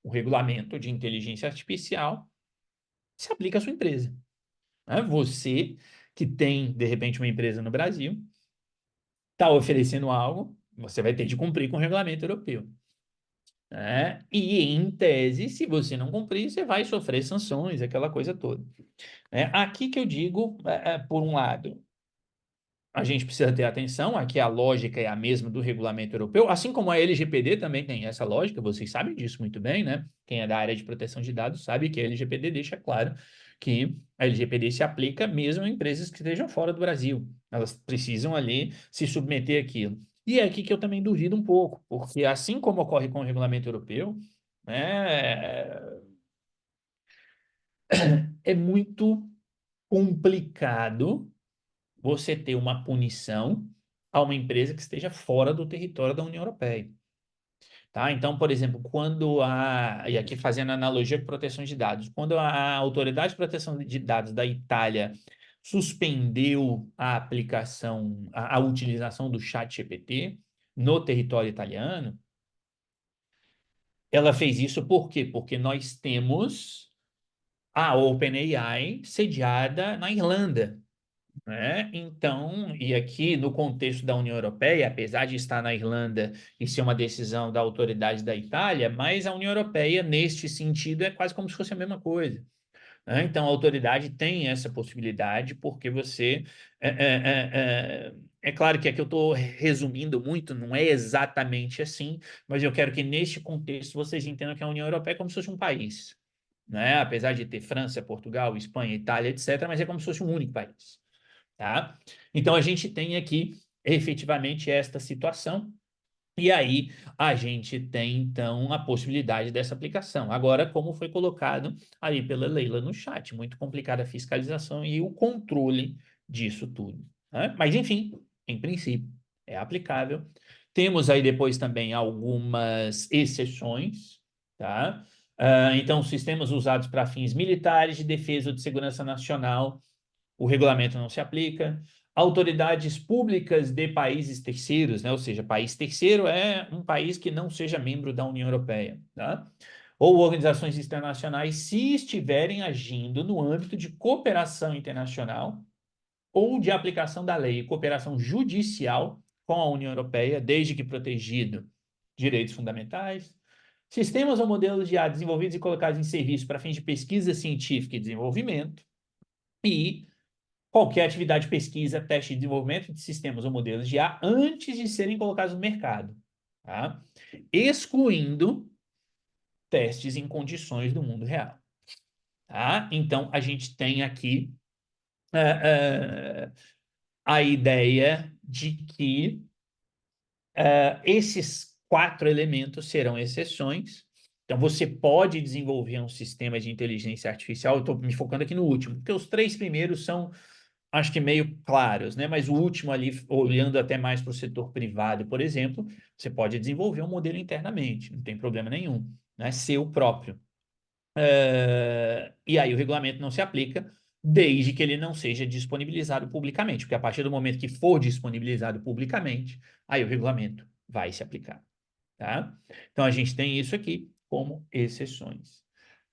o regulamento de inteligência artificial se aplica à sua empresa. Né? Você que tem, de repente, uma empresa no Brasil, está oferecendo algo, você vai ter de cumprir com o regulamento europeu. Né? E, em tese, se você não cumprir, você vai sofrer sanções, aquela coisa toda. Né? Aqui que eu digo, por um lado, a gente precisa ter atenção, aqui a lógica é a mesma do regulamento europeu, assim como a LGPD também tem essa lógica, vocês sabem disso muito bem, né? Quem é da área de proteção de dados sabe que a LGPD deixa claro que a LGPD se aplica mesmo em empresas que estejam fora do Brasil. Elas precisam ali se submeter àquilo. E é aqui que eu também duvido um pouco, porque assim como ocorre com o regulamento europeu, né, é muito complicado você ter uma punição a uma empresa que esteja fora do território da União Europeia. Tá? Então, por exemplo, e aqui fazendo analogia com proteção de dados, quando a Autoridade de Proteção de Dados da Itália suspendeu a aplicação, a utilização do chat GPT no território italiano, ela fez isso por quê? Porque nós temos a OpenAI sediada na Irlanda. Né? Então, e aqui no contexto da União Europeia, apesar de estar na Irlanda e ser uma decisão da autoridade da Itália, mas a União Europeia, neste sentido, é quase como se fosse a mesma coisa. Né? Então, a autoridade tem essa possibilidade, porque você. É claro que aqui eu estou resumindo muito, não é exatamente assim, mas eu quero que neste contexto vocês entendam que a União Europeia é como se fosse um país. Né? Apesar de ter França, Portugal, Espanha, Itália, etc., mas é como se fosse um único país. Tá? Então, a gente tem aqui efetivamente esta situação, e aí a gente tem, então, a possibilidade dessa aplicação. Agora, como foi colocado aí pela Leila no chat, muito complicada a fiscalização e o controle disso tudo. Né? Mas, enfim, em princípio, é aplicável. Temos aí depois também algumas exceções, tá? Então, sistemas usados para fins militares, de defesa ou de segurança nacional, o regulamento não se aplica. Autoridades públicas de países terceiros, né? Ou seja, país terceiro é um país que não seja membro da União Europeia, tá? Ou organizações internacionais, se estiverem agindo no âmbito de cooperação internacional ou de aplicação da lei e cooperação judicial com a União Europeia, desde que protegido direitos fundamentais. Sistemas ou modelos de IA desenvolvidos e colocados em serviço para fins de pesquisa científica e desenvolvimento. E qualquer atividade de pesquisa, teste e desenvolvimento de sistemas ou modelos de IA antes de serem colocados no mercado, tá? Excluindo testes em condições do mundo real. Tá? Então, a gente tem aqui a ideia de que esses 4 elementos serão exceções. Então, você pode desenvolver um sistema de inteligência artificial, eu estou me focando aqui no último, porque os 3 primeiros são acho que meio claros, né? Mas o último ali, olhando até mais para o setor privado, por exemplo, você pode desenvolver um modelo internamente, não tem problema nenhum, né? Seu próprio. E aí o regulamento não se aplica desde que ele não seja disponibilizado publicamente, porque a partir do momento que for disponibilizado publicamente, aí o regulamento vai se aplicar, tá? Então a gente tem isso aqui como exceções.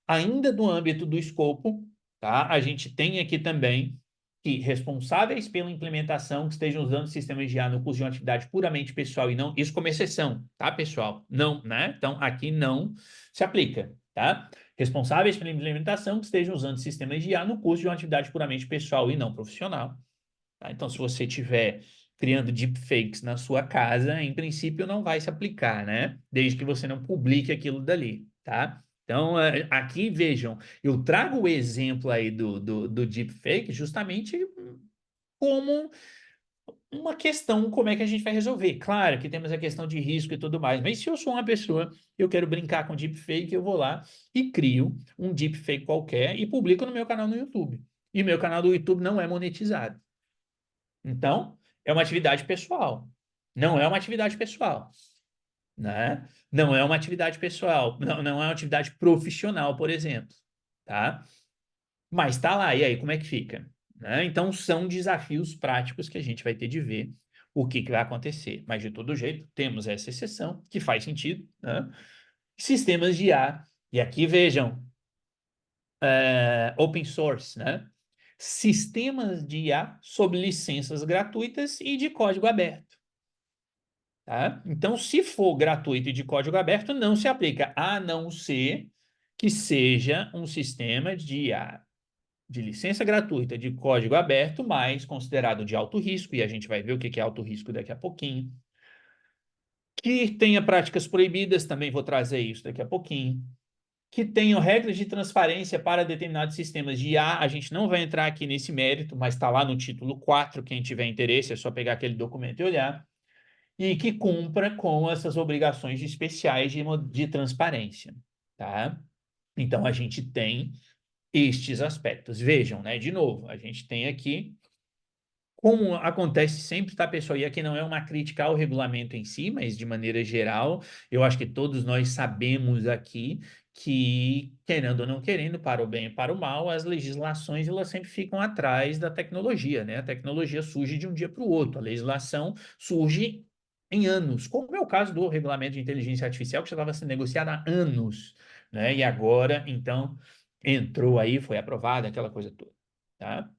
Ainda no âmbito do escopo, tá? A gente tem aqui também que responsáveis pela implementação que estejam usando sistemas de IA no curso de uma atividade puramente pessoal e não, isso como exceção, tá, pessoal? Não, né? Então, aqui não se aplica, tá? Responsáveis pela implementação que estejam usando sistemas de IA no curso de uma atividade puramente pessoal e não profissional, tá? Então, se você tiver criando deepfakes na sua casa, em princípio não vai se aplicar, né? Desde que você não publique aquilo dali, tá? Então, aqui vejam, eu trago o exemplo aí do deepfake justamente como uma questão, como é que a gente vai resolver. Claro que temos a questão de risco e tudo mais, mas se eu sou uma pessoa, eu quero brincar com deepfake, eu vou lá e crio um deepfake qualquer e publico no meu canal no YouTube. E meu canal do YouTube não é monetizado. Então, é uma atividade pessoal. Não é uma atividade pessoal, né? Não é uma atividade pessoal, não é uma atividade profissional, por exemplo, tá? Mas tá lá, e aí, como é que fica? Né? Então, são desafios práticos que a gente vai ter de ver o que, que vai acontecer. Mas, de todo jeito, temos essa exceção, que faz sentido, né? Sistemas de IA, e aqui vejam, open source, né? Sistemas de IA sob licenças gratuitas e de código aberto. Tá? Então, se for gratuito e de código aberto, não se aplica, a não ser que seja um sistema de IA de licença gratuita, de código aberto, mas considerado de alto risco, e a gente vai ver o que é alto risco daqui a pouquinho. Que tenha práticas proibidas, também vou trazer isso daqui a pouquinho. Que tenham regras de transparência para determinados sistemas de IA. A gente não vai entrar aqui nesse mérito, mas está lá no título 4. Quem tiver interesse é só pegar aquele documento e olhar. E que cumpra com essas obrigações especiais de transparência, tá? Então, a gente tem estes aspectos. Vejam, né? De novo, a gente tem aqui, como acontece sempre, tá, pessoal? E aqui não é uma crítica ao regulamento em si, mas de maneira geral, eu acho que todos nós sabemos aqui que, querendo ou não querendo, para o bem e para o mal, as legislações elas sempre ficam atrás da tecnologia, né? A tecnologia surge de um dia para o outro, a legislação surge em anos, como é o caso do regulamento de inteligência artificial, que já estava sendo negociado há anos, né? E agora, então, entrou aí, foi aprovado, aquela coisa toda, tá?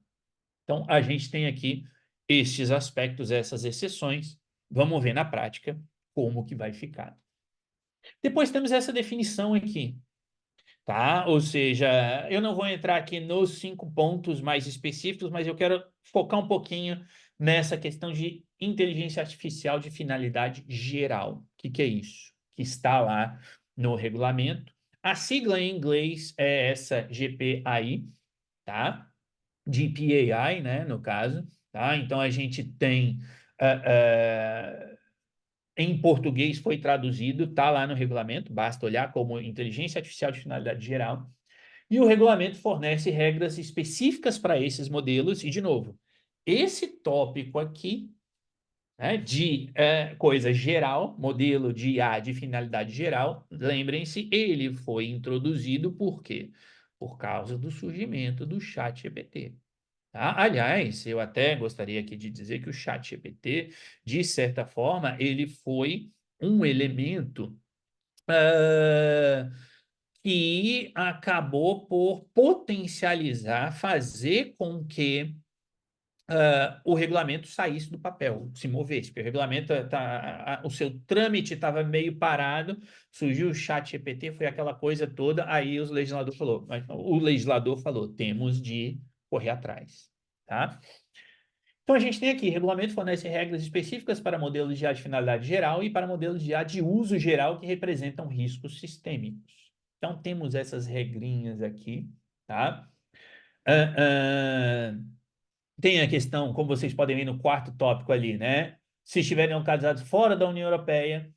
Então, a gente tem aqui estes aspectos, essas exceções. Vamos ver na prática como que vai ficar. Depois temos essa definição aqui, tá? Ou seja, eu não vou entrar aqui nos 5 pontos mais específicos, mas eu quero focar um pouquinho nessa questão de inteligência artificial de finalidade geral. O que é isso? Que está lá no regulamento. A sigla em inglês é essa GPAI, tá? GPAI, né, no caso, tá? Então a gente tem em português foi traduzido, tá lá no regulamento, basta olhar como inteligência artificial de finalidade geral. E o regulamento fornece regras específicas para esses modelos, e, de novo, esse tópico aqui, né, de coisa geral, modelo de IA de finalidade geral, lembrem-se, ele foi introduzido por quê? Por causa do surgimento do ChatGPT. Tá? Aliás, eu até gostaria aqui de dizer que o ChatGPT, de certa forma, ele foi um elemento ah, que acabou por potencializar, fazer com que o regulamento saísse do papel, se movesse, porque o regulamento, o seu trâmite estava meio parado, surgiu o ChatGPT, foi aquela coisa toda, aí o legislador falou, temos de correr atrás, tá? Então, a gente tem aqui, regulamento fornece regras específicas para modelos de IA de finalidade geral e para modelos de IA de uso geral que representam riscos sistêmicos. Então, temos essas regrinhas aqui, tá? Ah, ah, tem a questão, como vocês podem ver no quarto tópico ali, né? Se estiverem localizados fora da União Europeia,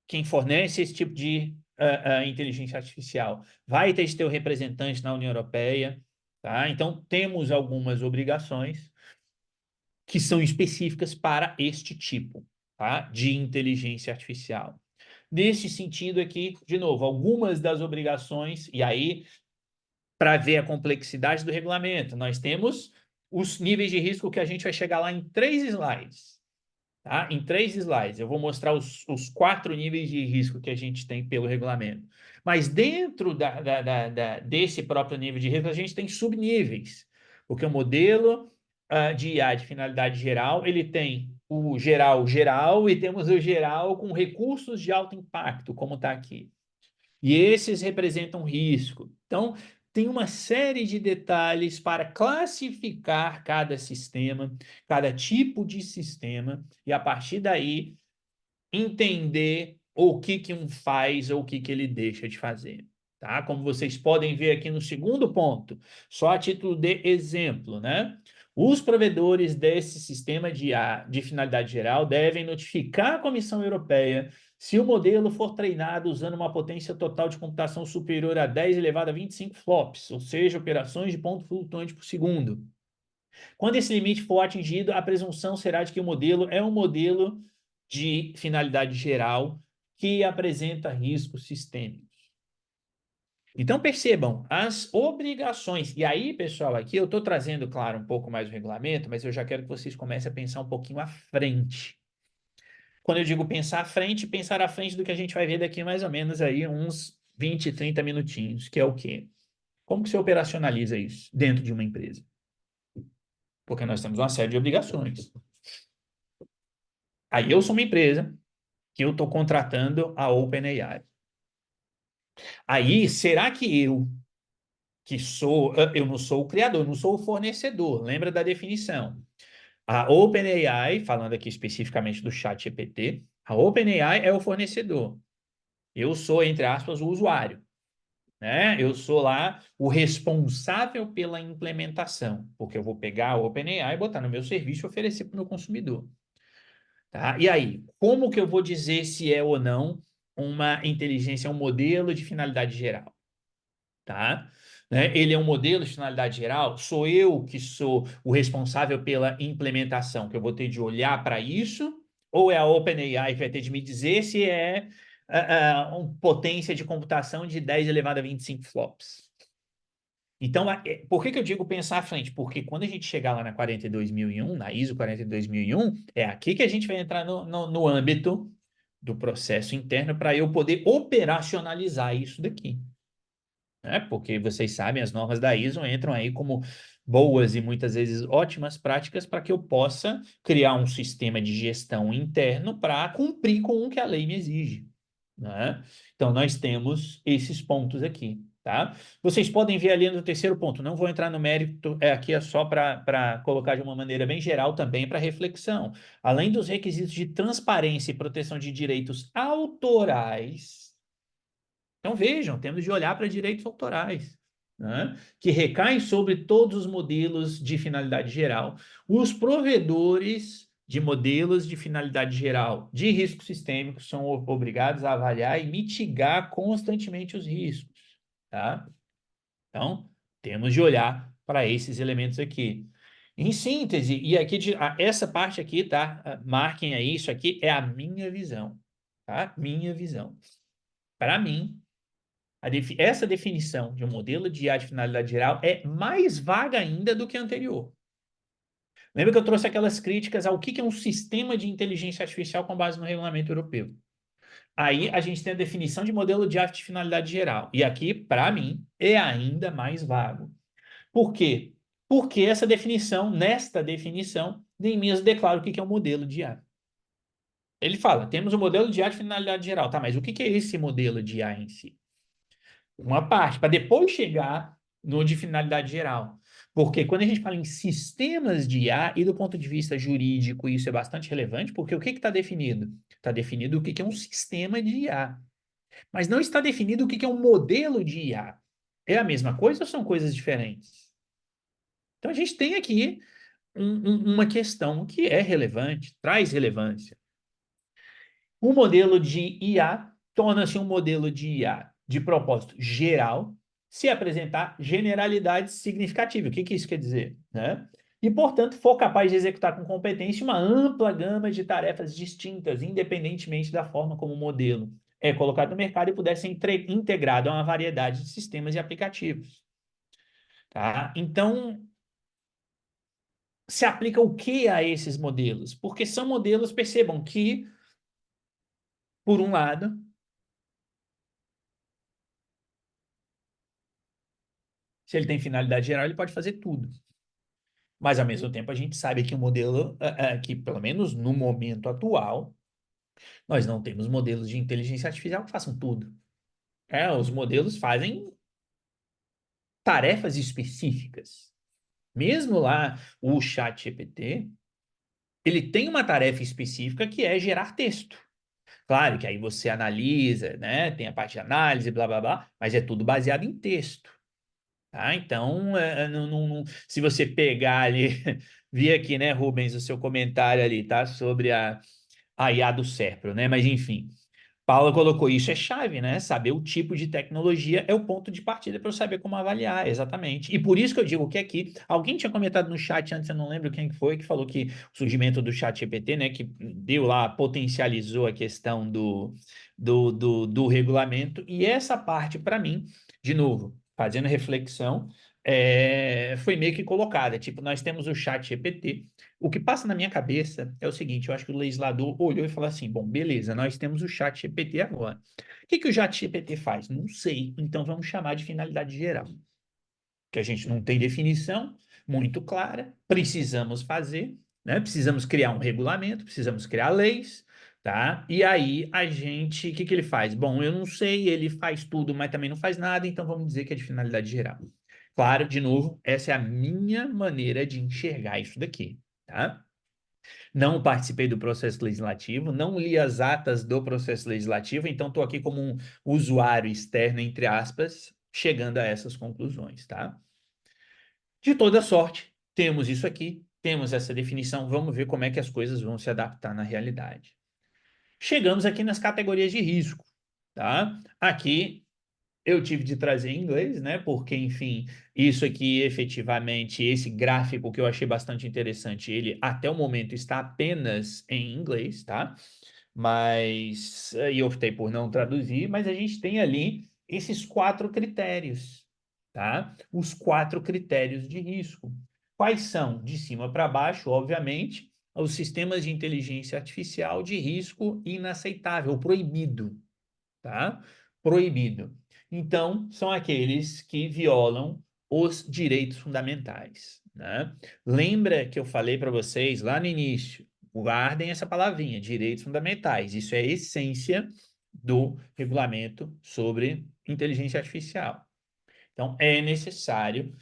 quem fornece esse tipo de inteligência artificial vai ter que ter o representante na União Europeia, tá? Então, temos algumas obrigações que são específicas para este tipo, tá? De inteligência artificial. Nesse sentido aqui, de novo, algumas das obrigações, e aí, para ver a complexidade do regulamento, nós temos os níveis de risco que a gente vai chegar lá em 3 slides. Tá? Em 3 slides, eu vou mostrar os 4 níveis de risco que a gente tem pelo regulamento. Mas dentro desse próprio nível de risco, a gente tem subníveis, porque o modelo de IA de finalidade geral, ele tem o geral geral e temos o geral com recursos de alto impacto, como está aqui. E esses representam risco. Então, tem uma série de detalhes para classificar cada sistema, cada tipo de sistema, e a partir daí entender o que um faz ou o que ele deixa de fazer. Tá? Como vocês podem ver aqui no segundo ponto, só a título de exemplo, né? Os provedores desse sistema de finalidade geral devem notificar a Comissão Europeia se o modelo for treinado usando uma potência total de computação superior a 10 elevado a 25 flops, ou seja, operações de ponto flutuante por segundo. Quando esse limite for atingido, a presunção será de que o modelo é um modelo de finalidade geral que apresenta riscos sistêmicos. Então, percebam, as obrigações. E aí, pessoal, aqui eu estou trazendo, claro, um pouco mais o regulamento, mas eu já quero que vocês comecem a pensar um pouquinho à frente. Quando eu digo pensar à frente do que a gente vai ver daqui mais ou menos aí uns 20, 30 minutinhos, que é o quê? Como que você operacionaliza isso dentro de uma empresa? Porque nós temos uma série de obrigações. Aí eu sou uma empresa que eu estou contratando a OpenAI. Aí, será que eu não sou o criador, eu não sou o fornecedor, lembra da definição? A OpenAI, falando aqui especificamente do ChatGPT, a OpenAI é o fornecedor. Eu sou, entre aspas, o usuário, né? Eu sou lá o responsável pela implementação, porque eu vou pegar a OpenAI, botar no meu serviço e oferecer para o meu consumidor. Tá? E aí, como que eu vou dizer se é ou não uma inteligência, um modelo de finalidade geral? Tá? Né? Ele é um modelo de finalidade geral? Sou eu que sou o responsável pela implementação, que eu vou ter de olhar para isso? Ou é a OpenAI que vai ter de me dizer se é uma potência de computação de 10 elevado a 25 flops? Então, por que eu digo pensar à frente? Porque quando a gente chegar lá na 42001, na ISO 42001, é aqui que a gente vai entrar no âmbito do processo interno para eu poder operacionalizar isso daqui. Né? Porque vocês sabem, as normas da ISO entram aí como boas e muitas vezes ótimas práticas para que eu possa criar um sistema de gestão interno para cumprir com o que a lei me exige. Né? Então, nós temos esses pontos aqui. Tá? Vocês podem ver ali no terceiro ponto, não vou entrar no mérito, aqui é só para colocar de uma maneira bem geral também para reflexão. Além dos requisitos de transparência e proteção de direitos autorais, então vejam, temos de olhar para direitos autorais, né, que recaem sobre todos os modelos de finalidade geral. Os provedores de modelos de finalidade geral de risco sistêmico são obrigados a avaliar e mitigar constantemente os riscos. Tá? Então, temos de olhar para esses elementos aqui. Em síntese, e aqui essa parte aqui, tá? Marquem aí, isso aqui é a minha visão, tá? Minha visão. Para mim, essa definição de um modelo de IA de finalidade geral é mais vaga ainda do que a anterior. Lembra que eu trouxe aquelas críticas ao que é um sistema de inteligência artificial com base no regulamento europeu? Aí a gente tem a definição de modelo de IA de finalidade geral. E aqui, para mim, é ainda mais vago. Por quê? Porque nesta definição, nem mesmo declara o que é um modelo de IA. Ele fala, temos um modelo de IA de finalidade geral. Tá, mas o que é esse modelo de IA em si? Uma parte, para depois chegar no de finalidade geral. Porque quando a gente fala em sistemas de IA, e do ponto de vista jurídico, isso é bastante relevante, porque o que está definido? Está definido o que é um sistema de IA. Mas não está definido o que é um modelo de IA. É a mesma coisa ou são coisas diferentes? Então a gente tem aqui uma questão que é relevante, traz relevância. O modelo de IA torna-se um modelo de IA de propósito geral, se apresentar generalidades significativas. O que isso quer dizer? Né? E, portanto, for capaz de executar com competência uma ampla gama de tarefas distintas, independentemente da forma como o modelo é colocado no mercado e puder ser integrado a uma variedade de sistemas e aplicativos. Tá? Então, se aplica o que a esses modelos? Porque são modelos, percebam que, por um lado, se ele tem finalidade geral, ele pode fazer tudo. Mas, ao mesmo tempo, a gente sabe que o modelo, que pelo menos no momento atual, nós não temos modelos de inteligência artificial que façam tudo. Os modelos fazem tarefas específicas. Mesmo lá, o ChatGPT, ele tem uma tarefa específica que é gerar texto. Claro que aí você analisa, né? Tem a parte de análise, blá, blá, blá, mas é tudo baseado em texto. Tá? Então, se você pegar ali, vi aqui, né, Rubens, o seu comentário ali, tá? Sobre a IA do Serpro, né? Mas enfim, Paula colocou isso é chave, né? Saber o tipo de tecnologia é o ponto de partida para eu saber como avaliar, exatamente. E por isso que eu digo que aqui, alguém tinha comentado no chat antes, eu não lembro quem foi, que falou que o surgimento do chat GPT, né, que deu lá, potencializou a questão do regulamento, e essa parte, para mim, de novo, fazendo reflexão, foi meio que colocada, tipo, nós temos o chat GPT, o que passa na minha cabeça é o seguinte, eu acho que o legislador olhou e falou assim, bom, beleza, nós temos o chat GPT agora. O que o chat GPT faz? Não sei, então vamos chamar de finalidade geral. Que a gente não tem definição muito clara, precisamos fazer, né? Precisamos criar um regulamento, precisamos criar leis, tá? E aí a gente, o que ele faz? Bom, eu não sei, ele faz tudo, mas também não faz nada, então vamos dizer que é de finalidade geral. Claro, de novo, essa é a minha maneira de enxergar isso daqui, tá? Não participei do processo legislativo, não li as atas do processo legislativo, então estou aqui como um usuário externo, entre aspas, chegando a essas conclusões, tá? De toda sorte, temos isso aqui, temos essa definição, vamos ver como é que as coisas vão se adaptar na realidade. Chegamos aqui nas categorias de risco, tá? Aqui eu tive de trazer em inglês, né? Porque, enfim, isso aqui efetivamente, esse gráfico que eu achei bastante interessante, ele até o momento está apenas em inglês, tá? Mas eu optei por não traduzir, mas a gente tem ali esses 4 critérios, tá? Os 4 critérios de risco. Quais são? De cima para baixo, obviamente, os sistemas de inteligência artificial de risco inaceitável, proibido, tá? Proibido. Então, são aqueles que violam os direitos fundamentais, né? Lembra que eu falei para vocês lá no início, guardem essa palavrinha, direitos fundamentais. Isso é a essência do regulamento sobre inteligência artificial. Então, é necessário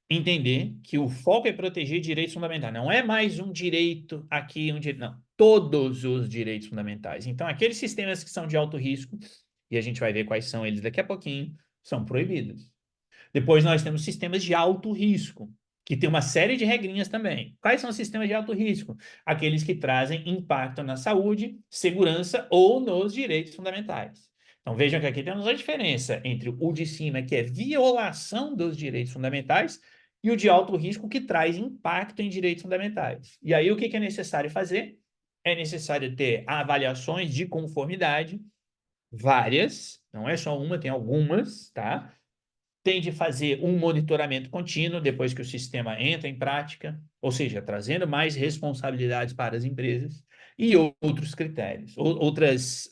entender que o foco é proteger direitos fundamentais. Não é mais um direito aqui, um direito, não. Todos os direitos fundamentais. Então, aqueles sistemas que são de alto risco, e a gente vai ver quais são eles daqui a pouquinho, são proibidos. Depois nós temos sistemas de alto risco, que tem uma série de regrinhas também. Quais são os sistemas de alto risco? Aqueles que trazem impacto na saúde, segurança ou nos direitos fundamentais. Então vejam que aqui temos a diferença entre o de cima, que é violação dos direitos fundamentais, e o de alto risco, que traz impacto em direitos fundamentais. E aí o que é necessário fazer? É necessário ter avaliações de conformidade, várias, não é só uma, tem algumas, tá? Tem de fazer um monitoramento contínuo depois que o sistema entra em prática, ou seja, trazendo mais responsabilidades para as empresas e outros critérios, outras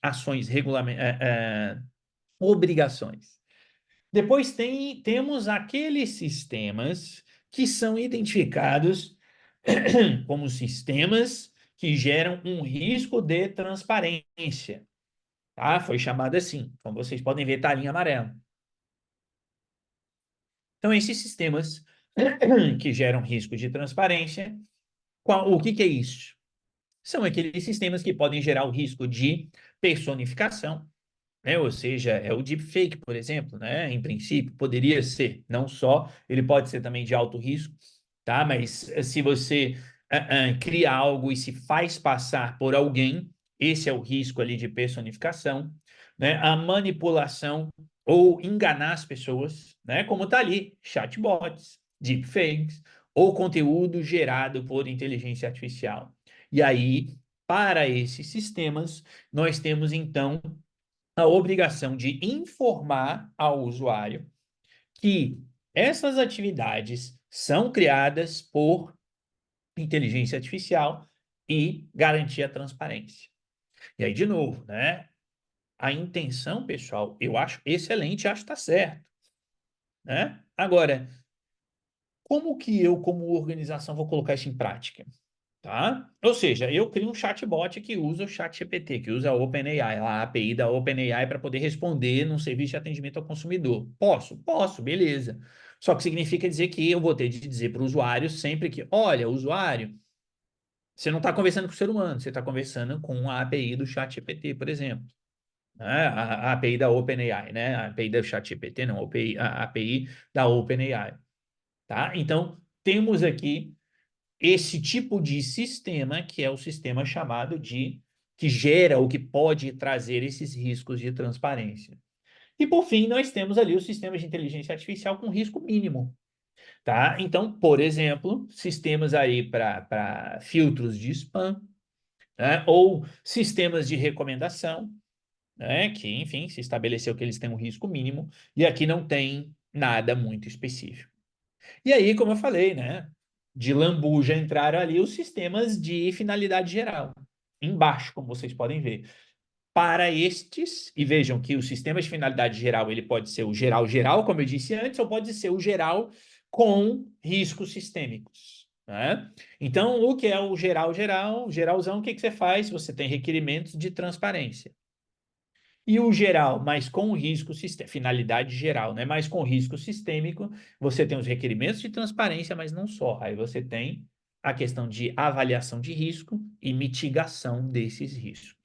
ações, obrigações. Depois temos aqueles sistemas que são identificados como sistemas que geram um risco de transparência. Tá? Foi chamado assim. Como vocês podem ver, está a linha amarela. Então, esses sistemas que geram risco de transparência, o que é isso? São aqueles sistemas que podem gerar o risco de personificação, né? Ou seja, é o deepfake, por exemplo, né? Em princípio, poderia ser, não só, ele pode ser também de alto risco, tá? Mas se você cria algo e se faz passar por alguém, esse é o risco ali de personificação, né? A manipulação ou enganar as pessoas, né? Como está ali, chatbots, deepfakes, ou conteúdo gerado por inteligência artificial. E aí, para esses sistemas, nós temos então a obrigação de informar ao usuário que essas atividades são criadas por inteligência artificial e garantir a transparência. E aí, de novo, né? A intenção, pessoal, eu acho excelente, acho que está certo, né? Agora, como que eu, como organização, vou colocar isso em prática? Tá? Ou seja, eu crio um chatbot que usa o ChatGPT, que usa a OpenAI, a API da OpenAI para poder responder num serviço de atendimento ao consumidor. Posso? Posso, beleza. Só que significa dizer que eu vou ter de dizer para o usuário sempre que, olha, usuário, você não está conversando com o ser humano, você está conversando com a API do ChatGPT, por exemplo. Né? A API da OpenAI, né? A API do ChatGPT, não, a API da OpenAI. Tá? Então, temos aqui esse tipo de sistema, que é o sistema chamado de, que gera ou que pode trazer esses riscos de transparência. E por fim, nós temos ali os sistemas de inteligência artificial com risco mínimo, tá? Então, por exemplo, sistemas aí para filtros de spam, né? Ou sistemas de recomendação, né? Que, enfim, se estabeleceu que eles têm um risco mínimo e aqui não tem nada muito específico. E aí, como eu falei, né? De lambuja entraram ali os sistemas de finalidade geral. Embaixo, como vocês podem ver. Para estes, e vejam que o sistema de finalidade geral, ele pode ser o geral geral, como eu disse antes, ou pode ser o geral com riscos sistêmicos. Né? Então, o que é o geral geral? Geralzão, o que você faz? Você tem requerimentos de transparência. E o geral, mas com risco sistêmico, finalidade geral, né? Mas com risco sistêmico, você tem os requerimentos de transparência, mas não só. Aí você tem a questão de avaliação de risco e mitigação desses riscos.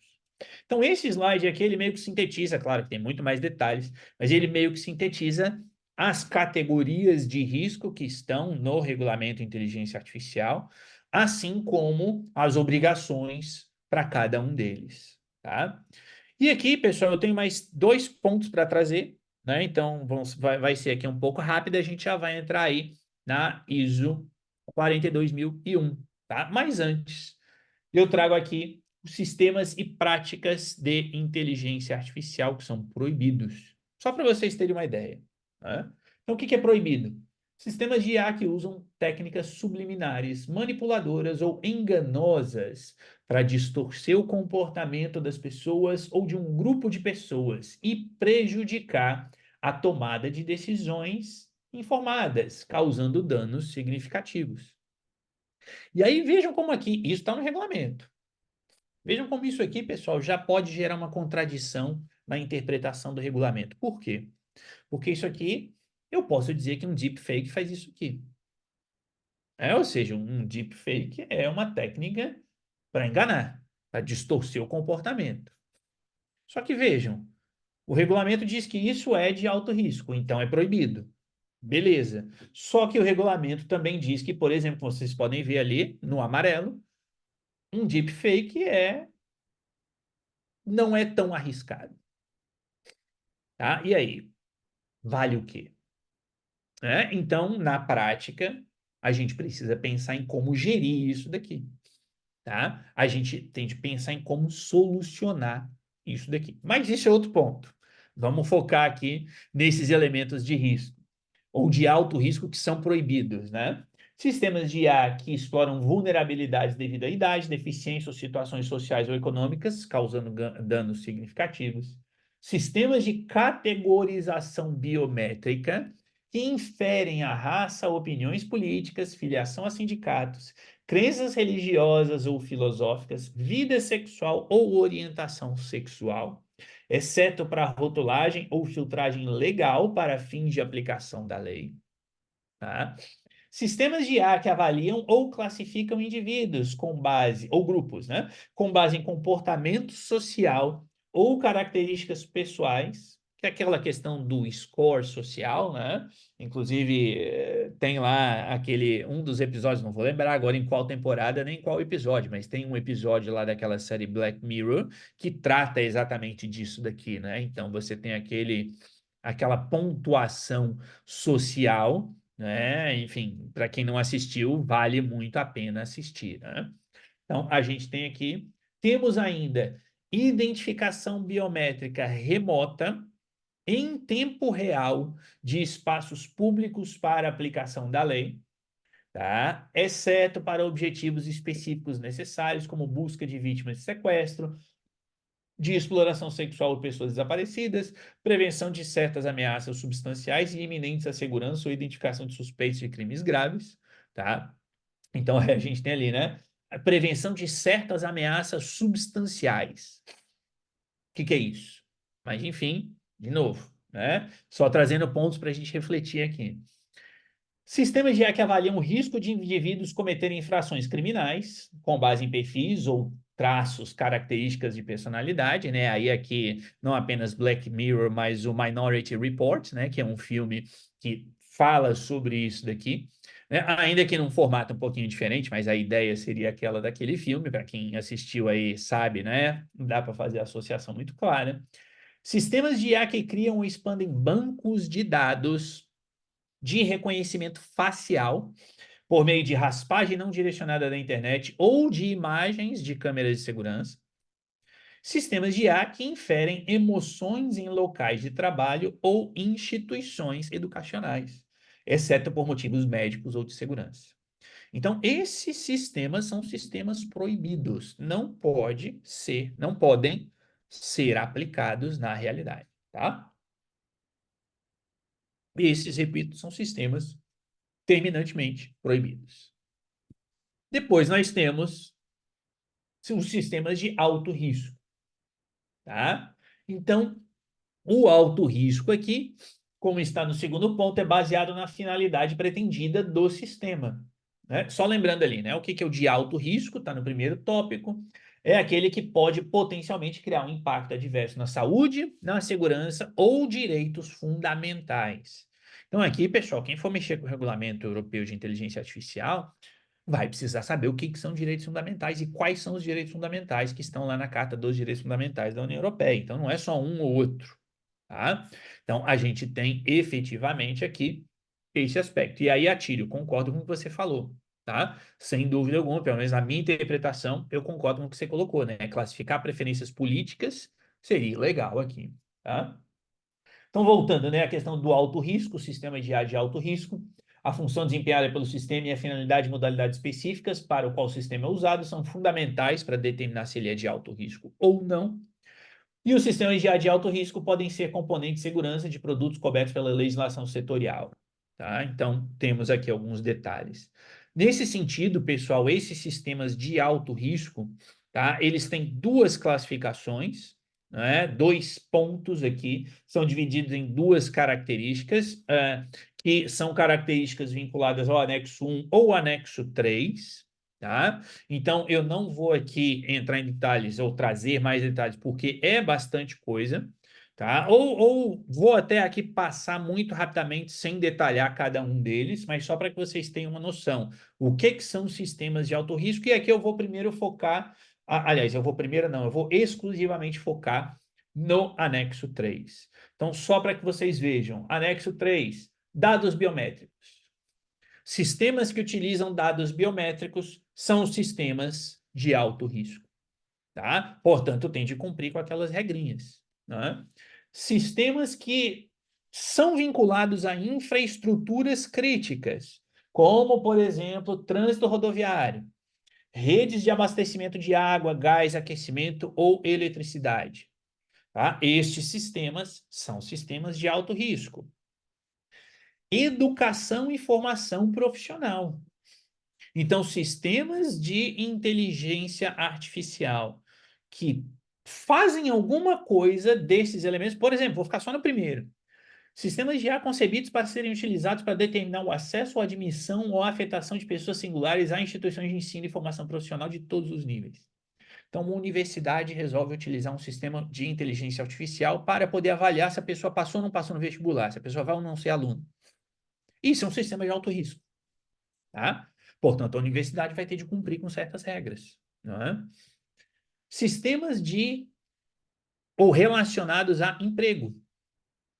Então, esse slide aqui, ele meio que sintetiza, claro que tem muito mais detalhes, mas ele meio que sintetiza as categorias de risco que estão no regulamento inteligência artificial, assim como as obrigações para cada um deles, tá? E aqui, pessoal, eu tenho mais dois pontos para trazer, né? Então, vai ser aqui um pouco rápido, a gente já vai entrar aí na ISO 42001, tá? Mas antes, eu trago aqui os sistemas e práticas de inteligência artificial que são proibidos. Só para vocês terem uma ideia, né? Então, o que é proibido? Sistemas de IA que usam técnicas subliminares, manipuladoras ou enganosas para distorcer o comportamento das pessoas ou de um grupo de pessoas e prejudicar a tomada de decisões informadas, causando danos significativos. E aí vejam como aqui, isso está no regulamento. Vejam como isso aqui, pessoal, já pode gerar uma contradição na interpretação do regulamento. Por quê? Porque isso aqui, eu posso dizer que um deepfake faz isso aqui. Ou seja, um deepfake é uma técnica para enganar, para distorcer o comportamento. Só que vejam, o regulamento diz que isso é de alto risco, então é proibido. Beleza. Só que o regulamento também diz que, por exemplo, vocês podem ver ali no amarelo, um deepfake não é tão arriscado. Tá? E aí? Vale o quê? Então, na prática, a gente precisa pensar em como gerir isso daqui. Tá? A gente tem de pensar em como solucionar isso daqui. Mas isso é outro ponto. Vamos focar aqui nesses elementos de risco, ou de alto risco que são proibidos, né? Sistemas de IA que exploram vulnerabilidades devido à idade, deficiência ou situações sociais ou econômicas, causando danos significativos. Sistemas de categorização biométrica que inferem a raça, opiniões políticas, filiação a sindicatos, crenças religiosas ou filosóficas, vida sexual ou orientação sexual, exceto para rotulagem ou filtragem legal para fins de aplicação da lei. Tá? Sistemas de IA que avaliam ou classificam indivíduos com base, ou grupos, né? Com base em comportamento social ou características pessoais, que é aquela questão do score social, né? Inclusive, tem lá um dos episódios, não vou lembrar agora em qual temporada nem qual episódio, mas tem um episódio lá daquela série Black Mirror que trata exatamente disso daqui, né? Então, você tem aquele aquela pontuação social, né? Enfim, para quem não assistiu, vale muito a pena assistir, né? Então, a gente tem aqui, temos ainda identificação biométrica remota em tempo real de espaços públicos para aplicação da lei, tá? Exceto para objetivos específicos necessários, como busca de vítimas de sequestro, de exploração sexual de pessoas desaparecidas, prevenção de certas ameaças substanciais e iminentes à segurança ou identificação de suspeitos de crimes graves, tá? Então, a gente tem ali, né? A prevenção de certas ameaças substanciais. O que é isso? Mas, enfim, de novo, né? Só trazendo pontos para a gente refletir aqui. Sistemas de IA que avaliam o risco de indivíduos cometerem infrações criminais com base em perfis ou traços, características de personalidade, né? Aí aqui não apenas Black Mirror, mas o Minority Report, né? Que é um filme que fala sobre isso daqui, né? Ainda que num formato um pouquinho diferente, mas a ideia seria aquela daquele filme, para quem assistiu aí sabe, né? Dá para fazer a associação muito clara. Sistemas de IA que criam ou expandem bancos de dados de reconhecimento facial por meio de raspagem não direcionada da internet ou de imagens de câmeras de segurança. Sistemas de IA que inferem emoções em locais de trabalho ou instituições educacionais, exceto por motivos médicos ou de segurança. Então, esses sistemas são sistemas proibidos. Não podem ser aplicados na realidade, tá? Esses, repito, são sistemas terminantemente proibidos. Depois nós temos os sistemas de alto risco, tá? Então, o alto risco aqui, como está no segundo ponto, é baseado na finalidade pretendida do sistema, né? Só lembrando ali, né? O que é o de alto risco, está no primeiro tópico, é aquele que pode potencialmente criar um impacto adverso na saúde, na segurança ou direitos fundamentais. Então, aqui, pessoal, quem for mexer com o Regulamento Europeu de Inteligência Artificial, vai precisar saber o que são direitos fundamentais e quais são os direitos fundamentais que estão lá na Carta dos Direitos Fundamentais da União Europeia. Então, não é só um ou outro, tá? Então, a gente tem efetivamente aqui esse aspecto. E aí, Atílio, concordo com o que você falou, tá? Sem dúvida alguma, pelo menos na minha interpretação, eu concordo com o que você colocou, né? Classificar preferências políticas seria legal aqui, tá? Então, voltando, né, à questão do alto risco, o sistema de IA de alto risco, a função desempenhada pelo sistema e a finalidade e modalidades específicas para o qual o sistema é usado são fundamentais para determinar se ele é de alto risco ou não. E os sistemas de IA de alto risco podem ser componentes de segurança de produtos cobertos pela legislação setorial. Tá? Então, temos aqui alguns detalhes. Nesse sentido, pessoal, esses sistemas de alto risco, tá? Eles têm duas classificações, né? Dois pontos aqui, são divididos em duas características, que são características vinculadas ao anexo 1 ou anexo 3, tá? Então, eu não vou aqui entrar em detalhes ou trazer mais detalhes, porque é bastante coisa, tá? Ou vou até aqui passar muito rapidamente, sem detalhar cada um deles, mas só para que vocês tenham uma noção. O que são sistemas de alto risco? E aqui eu vou primeiro focar, aliás, eu vou primeiro não, eu vou exclusivamente focar no anexo 3. Então, só para que vocês vejam, anexo 3, dados biométricos. Sistemas que utilizam dados biométricos são sistemas de alto risco, tá? Portanto, tem de cumprir com aquelas regrinhas, né? Sistemas que são vinculados a infraestruturas críticas, como, por exemplo, trânsito rodoviário, redes de abastecimento de água, gás, aquecimento ou eletricidade, tá? Estes sistemas são sistemas de alto risco. Educação e formação profissional. Então, sistemas de inteligência artificial que fazem alguma coisa desses elementos, por exemplo, vou ficar só no primeiro. Sistemas de IA concebidos para serem utilizados para determinar o acesso ou admissão ou afetação de pessoas singulares a instituições de ensino e formação profissional de todos os níveis. Então, uma universidade resolve utilizar um sistema de inteligência artificial para poder avaliar se a pessoa passou ou não passou no vestibular, se a pessoa vai ou não ser aluno. Isso é um sistema de alto risco, tá? Portanto, a universidade vai ter de cumprir com certas regras, não é? Sistemas de ou relacionados a emprego.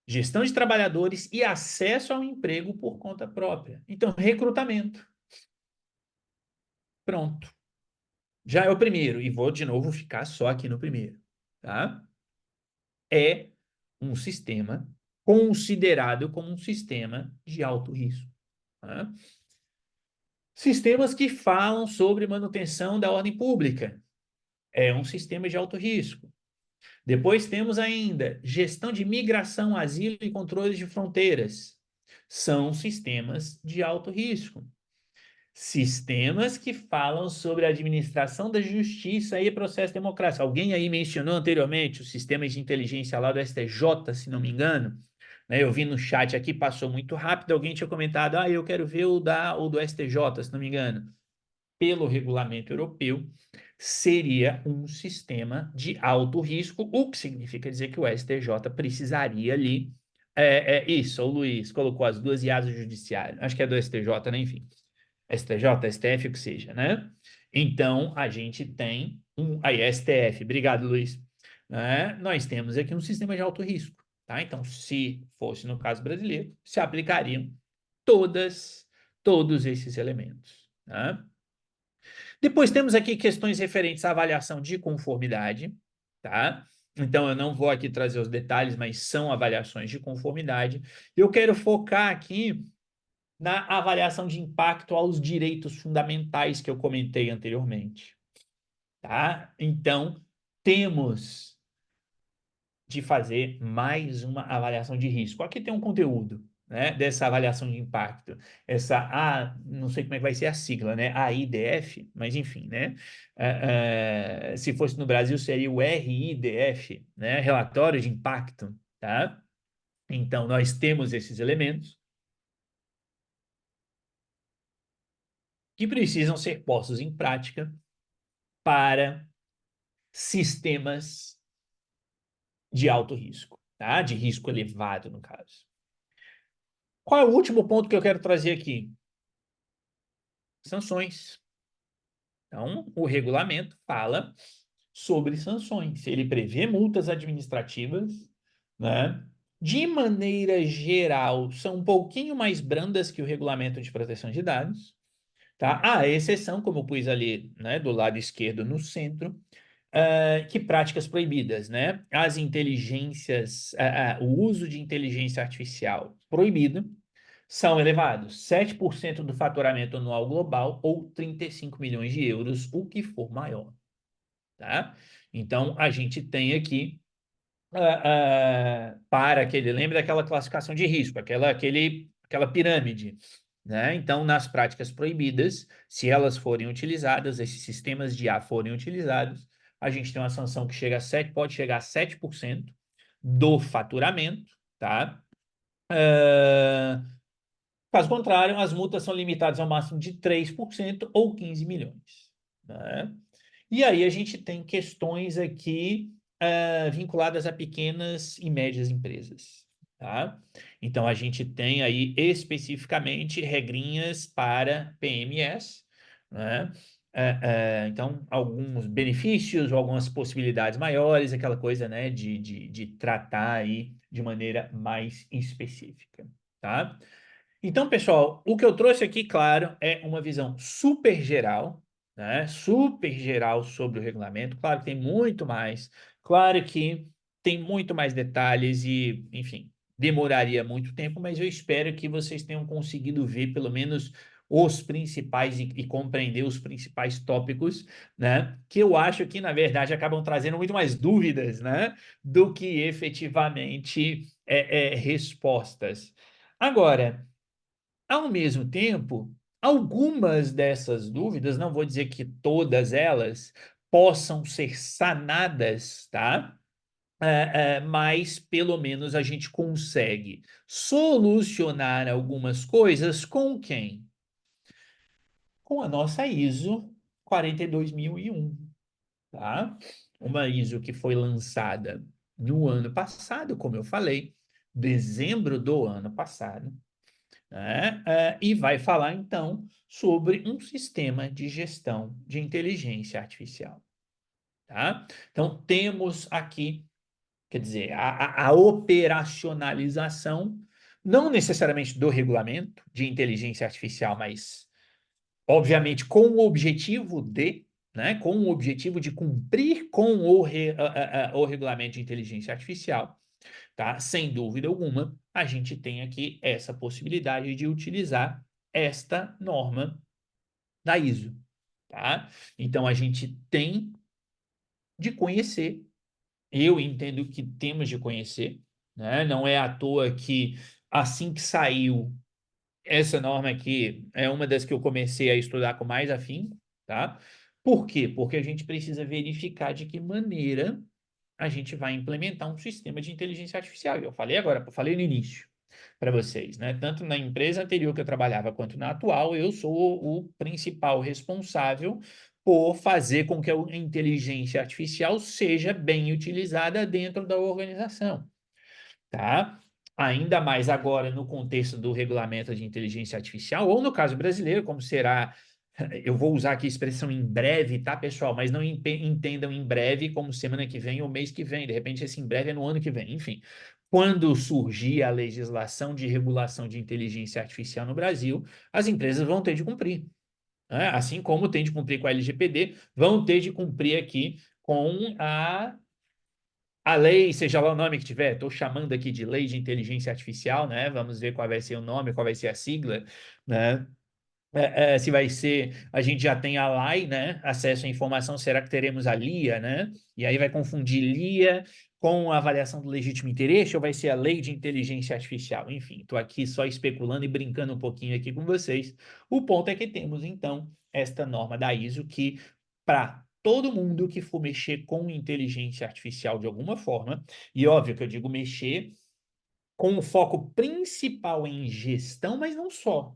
gestão de trabalhadores e acesso ao emprego por conta própria. Então, recrutamento. Pronto. Já é o primeiro, e vou de novo ficar só aqui no primeiro, tá? É um sistema considerado como um sistema de alto risco. Tá? Sistemas que falam sobre manutenção da ordem pública. É um sistema de alto risco. Depois temos ainda gestão de migração, asilo e controle de fronteiras. São sistemas de alto risco. Sistemas que falam sobre a administração da justiça e processo democrático. Alguém aí mencionou anteriormente os sistemas de inteligência lá do STJ, se não me engano. Né, eu vi no chat aqui, passou muito rápido, alguém tinha comentado, eu quero ver o do STJ, se não me engano. Pelo regulamento europeu, seria um sistema de alto risco, o que significa dizer que o STJ precisaria ali. Isso, o Luiz colocou as duas IAs do judiciário, acho que é do STJ, né? Enfim. STJ, STF, o que seja, né? Então, a gente tem aí, STF, obrigado, Luiz. Né? Nós temos aqui um sistema de alto risco, tá? Então, se fosse no caso brasileiro, se aplicariam todos esses elementos, tá? Depois temos aqui questões referentes à avaliação de conformidade, tá? Então, eu não vou aqui trazer os detalhes, mas são avaliações de conformidade. Eu quero focar aqui na avaliação de impacto aos direitos fundamentais que eu comentei anteriormente, tá? Então, temos de fazer mais uma avaliação de risco. Aqui tem um conteúdo, né, dessa avaliação de impacto. Não sei como é que vai ser a sigla, né? AIDF, mas enfim, né? Se fosse no Brasil, seria o RIDF, né? Relatório de impacto, tá? Então, nós temos esses elementos que precisam ser postos em prática para sistemas de alto risco, tá? De risco elevado, no caso. Qual é o último ponto que eu quero trazer aqui? Sanções. Então, o regulamento fala sobre sanções. Ele prevê multas administrativas, né? De maneira geral, são um pouquinho mais brandas que o regulamento de proteção de dados, tá? A exceção, como eu pus ali, né, do lado esquerdo no centro, que práticas proibidas, né? As inteligências, o uso de inteligência artificial proibido são elevados 7% do faturamento anual global ou 35 milhões de euros, o que for maior, tá? Então, a gente tem aqui para aquele, lembra daquela classificação de risco, aquela pirâmide, né? Então, nas práticas proibidas, se elas forem utilizadas, esses sistemas de IA forem utilizados, a gente tem uma sanção que pode chegar a 7% do faturamento, tá? Caso contrário, as multas são limitadas ao máximo de 3% ou 15 milhões, né? E aí a gente tem questões aqui vinculadas a pequenas e médias empresas, tá? Então, a gente tem aí especificamente regrinhas para PMS, né? Então, alguns benefícios ou algumas possibilidades maiores, aquela coisa, né, de tratar aí de maneira mais específica, tá? Então, pessoal, o que eu trouxe aqui, claro, é uma visão super geral, né? Super geral sobre o regulamento. Claro que tem muito mais, claro que tem muito mais detalhes e, enfim, demoraria muito tempo, mas eu espero que vocês tenham conseguido ver pelo menos os principais e compreender os principais tópicos, né? Que eu acho que, na verdade, acabam trazendo muito mais dúvidas, né? Do que efetivamente respostas. Agora, ao mesmo tempo, algumas dessas dúvidas, não vou dizer que todas elas possam ser sanadas, tá? Mas pelo menos a gente consegue solucionar algumas coisas com quem? Com a nossa ISO 42001, tá? Uma ISO que foi lançada no ano passado, como eu falei, dezembro do ano passado, né? E vai falar então sobre um sistema de gestão de inteligência artificial, tá? Então temos aqui quer dizer, a operacionalização, não necessariamente do regulamento de inteligência artificial, mas, obviamente, com o objetivo de, né, com o objetivo de cumprir com o regulamento de inteligência artificial, tá? Sem dúvida alguma, a gente tem aqui essa possibilidade de utilizar esta norma da ISO, tá? Então, a gente tem de conhecer. Eu entendo que temos de conhecer, né? Não é à toa que assim que saiu essa norma aqui é uma das que eu comecei a estudar com mais afinco, tá? Por quê? Porque a gente precisa verificar de que maneira a gente vai implementar um sistema de inteligência artificial. Eu falei agora, eu falei no início para vocês, né? Tanto na empresa anterior que eu trabalhava quanto na atual, eu sou o principal responsável por fazer com que a inteligência artificial seja bem utilizada dentro da organização, tá? Ainda mais agora no contexto do regulamento de inteligência artificial, ou no caso brasileiro, como será, eu vou usar aqui a expressão em breve, tá, pessoal? Mas não entendam em breve como semana que vem ou mês que vem, de repente esse em breve é no ano que vem, enfim. Quando surgir a legislação de regulação de inteligência artificial no Brasil, as empresas vão ter de cumprir, né? Assim como tem de cumprir com a LGPD, vão ter de cumprir aqui com a lei, seja lá o nome que tiver, estou chamando aqui de lei de inteligência artificial, né? Vamos ver qual vai ser o nome, qual vai ser a sigla, né? Se vai ser, a gente já tem a LAI, né? Acesso à informação, será que teremos a LIA, né? E aí vai confundir LIA com a avaliação do legítimo interesse, ou vai ser a lei de inteligência artificial? Enfim, estou aqui só especulando e brincando um pouquinho aqui com vocês. O ponto é que temos, então, esta norma da ISO que, para todo mundo que for mexer com inteligência artificial de alguma forma, e óbvio que eu digo mexer com o foco principal em gestão, mas não só.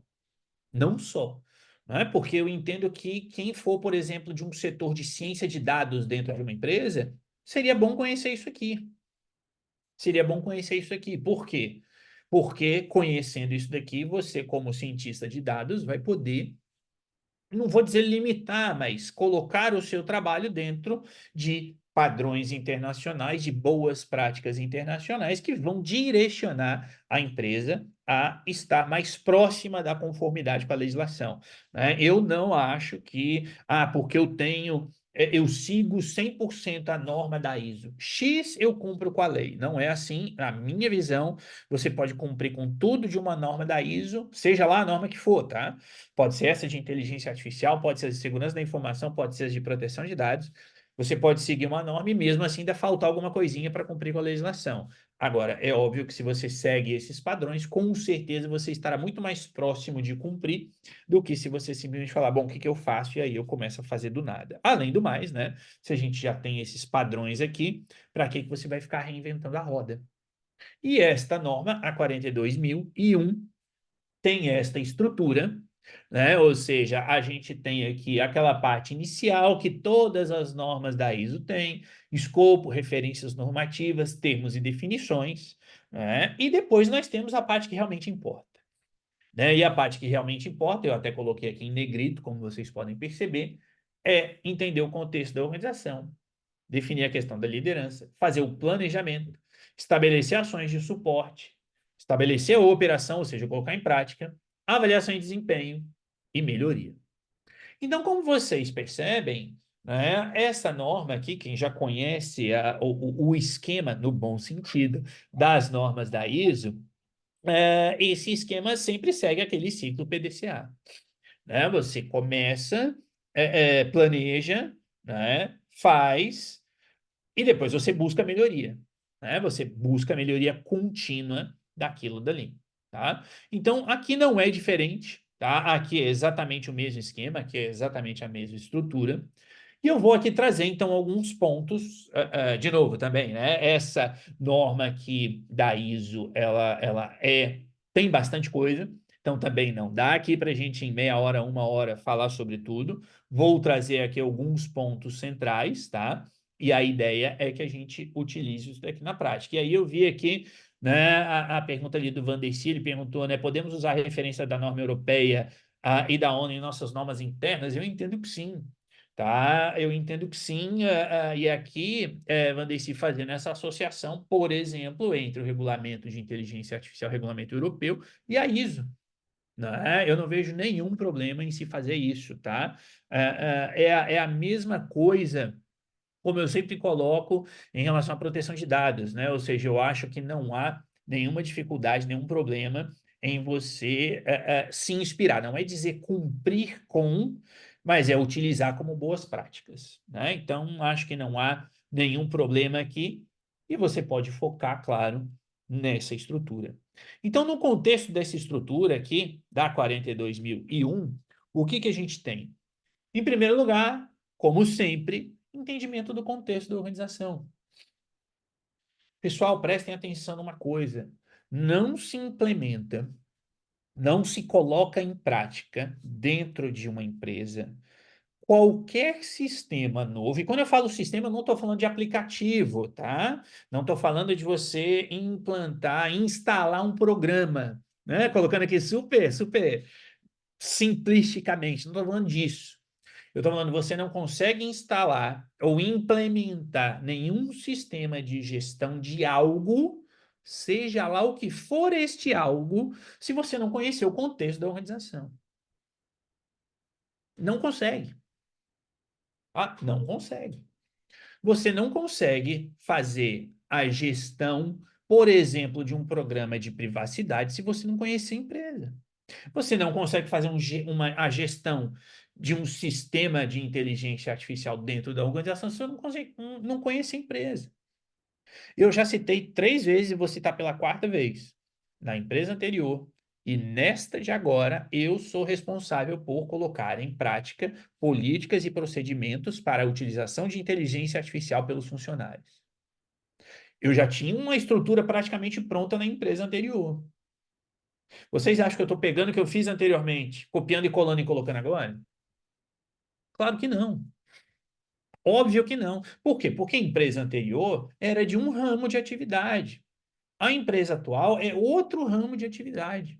Não só. Né? Porque eu entendo que quem for, por exemplo, de um setor de ciência de dados dentro de uma empresa, seria bom conhecer isso aqui. Seria bom conhecer isso aqui. Por quê? Porque conhecendo isso daqui, você, como cientista de dados, vai poder, não vou dizer limitar, mas colocar o seu trabalho dentro de padrões internacionais, de boas práticas internacionais que vão direcionar a empresa a estar mais próxima da conformidade com a legislação, né? Eu não acho que, porque eu sigo 100% a norma da ISO. X eu cumpro com a lei. Não é assim. Na minha visão, você pode cumprir com tudo de uma norma da ISO, seja lá a norma que for, tá? Pode ser essa de inteligência artificial, pode ser a de segurança da informação, pode ser a de proteção de dados. Você pode seguir uma norma e mesmo assim ainda faltar alguma coisinha para cumprir com a legislação. Agora, é óbvio que se você segue esses padrões, com certeza você estará muito mais próximo de cumprir do que se você simplesmente falar, bom, o que que eu faço? E aí eu começo a fazer do nada. Além do mais, né? Se a gente já tem esses padrões aqui, para que que você vai ficar reinventando a roda? E esta norma, a 42.001, tem esta estrutura, né? Ou seja, a gente tem aqui aquela parte inicial que todas as normas da ISO têm, escopo, referências normativas, termos e definições, né? E depois nós temos a parte que realmente importa, né? E a parte que realmente importa, eu até coloquei aqui em negrito, como vocês podem perceber, é entender o contexto da organização, definir a questão da liderança, fazer o planejamento, estabelecer ações de suporte, estabelecer a operação, ou seja, colocar em prática, avaliação de desempenho e melhoria. Então, como vocês percebem, né, essa norma aqui, quem já conhece o esquema, no bom sentido, das normas da ISO, esse esquema sempre segue aquele ciclo PDCA. Né? Você começa, planeja, né, faz, e depois você busca melhoria, né? Você busca melhoria contínua daquilo dali, tá? Então, aqui não é diferente, tá? Aqui é exatamente o mesmo esquema, aqui é exatamente a mesma estrutura. E eu vou aqui trazer, então, alguns pontos, de novo também, né? Essa norma aqui da ISO, tem bastante coisa, então também não dá aqui para a gente, em meia hora, uma hora, falar sobre tudo. Vou trazer aqui alguns pontos centrais, tá? E a ideia é que a gente utilize isso daqui na prática. E aí eu vi aqui, né, a pergunta ali do Vandercy, ele perguntou, né, podemos usar a referência da norma europeia e da ONU em nossas normas internas? Eu entendo que sim. Tá? Eu entendo que sim, e aqui, Vandeci, fazendo essa associação, por exemplo, entre o regulamento de inteligência artificial, o regulamento europeu, e a ISO. Né? Eu não vejo nenhum problema em se fazer isso, tá? É a mesma coisa como eu sempre coloco em relação à proteção de dados, né? Ou seja, eu acho que não há nenhuma dificuldade, nenhum problema em você se inspirar. Não é dizer cumprir com, mas é utilizar como boas práticas, né? Então, acho que não há nenhum problema aqui e você pode focar, claro, nessa estrutura. Então, no contexto dessa estrutura aqui, da 42.001, o que que a gente tem? Em primeiro lugar, como sempre, entendimento do contexto da organização. Pessoal, prestem atenção numa coisa: não se implementa, não se coloca em prática dentro de uma empresa qualquer sistema novo. E quando eu falo sistema, eu não estou falando de aplicativo, tá? Não estou falando de você implantar, instalar um programa, né? Colocando aqui super simplisticamente, não estou falando disso. Eu estou falando, você não consegue instalar ou implementar nenhum sistema de gestão de algo, seja lá o que for este algo, se você não conhecer o contexto da organização. Não consegue. Ah, não consegue. Você não consegue fazer a gestão, por exemplo, de um programa de privacidade se você não conhecer a empresa. Você não consegue fazer a gestão de um sistema de inteligência artificial dentro da organização se você não conhece a empresa. Eu já citei 3 vezes e vou citar pela quarta vez. Na empresa anterior e nesta de agora, eu sou responsável por colocar em prática políticas e procedimentos para a utilização de inteligência artificial pelos funcionários. Eu já tinha uma estrutura praticamente pronta na empresa anterior. Vocês acham que eu estou pegando o que eu fiz anteriormente, copiando e colando e colocando agora? Claro que não. Óbvio que não. Por quê? Porque a empresa anterior era de um ramo de atividade. A empresa atual é outro ramo de atividade.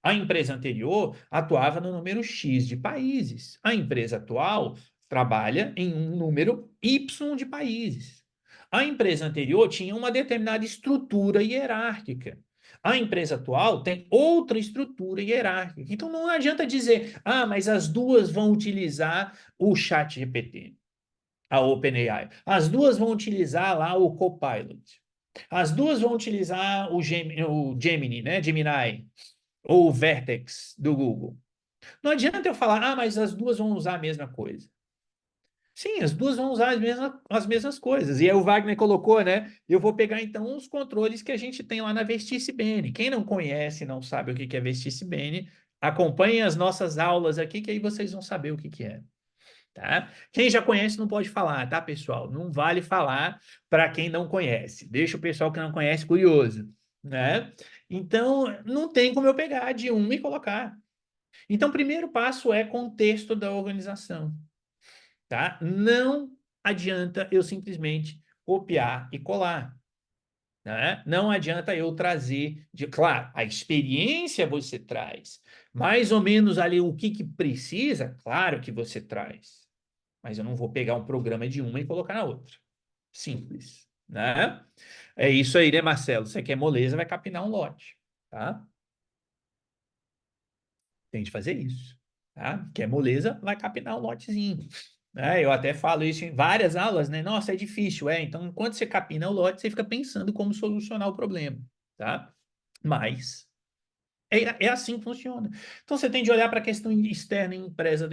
A empresa anterior atuava no número X de países. A empresa atual trabalha em um número Y de países. A empresa anterior tinha uma determinada estrutura hierárquica. A empresa atual tem outra estrutura hierárquica. Então não adianta dizer, ah, mas as duas vão utilizar o chat GPT, a OpenAI. As duas vão utilizar lá o Copilot. As duas vão utilizar o Gemini, né? Gemini, ou o Vertex do Google. Não adianta eu falar, ah, mas as duas vão usar a mesma coisa. Sim, as duas vão usar as mesmas coisas. E aí o Wagner colocou, né? Eu vou pegar então os controles que a gente tem lá na Vestice BN. Quem não conhece, não sabe o que é Vestice BN, acompanhem as nossas aulas aqui, que aí vocês vão saber o que é. Tá? Quem já conhece não pode falar, tá, pessoal? Não vale falar para quem não conhece. Deixa o pessoal que não conhece curioso, né? Então, não tem como eu pegar de um e colocar. Então, o primeiro passo é contexto da organização, tá? Não adianta eu simplesmente copiar e colar, né? Não adianta eu trazer, claro, a experiência você traz, mais ou menos ali o que precisa, claro que você traz, mas eu não vou pegar um programa de uma e colocar na outra. Simples, né? É isso aí, né, Marcelo? Você quer moleza, vai capinar um lote, tá? Tem de fazer isso, tá? Quer moleza, vai capinar um lotezinho. Eu até falo isso em várias aulas, né? Nossa, é difícil, é. Então, enquanto você capina o lote, você fica pensando como solucionar o problema, tá? Mas é assim que funciona. Então, você tem de olhar para a questão externa e empresa,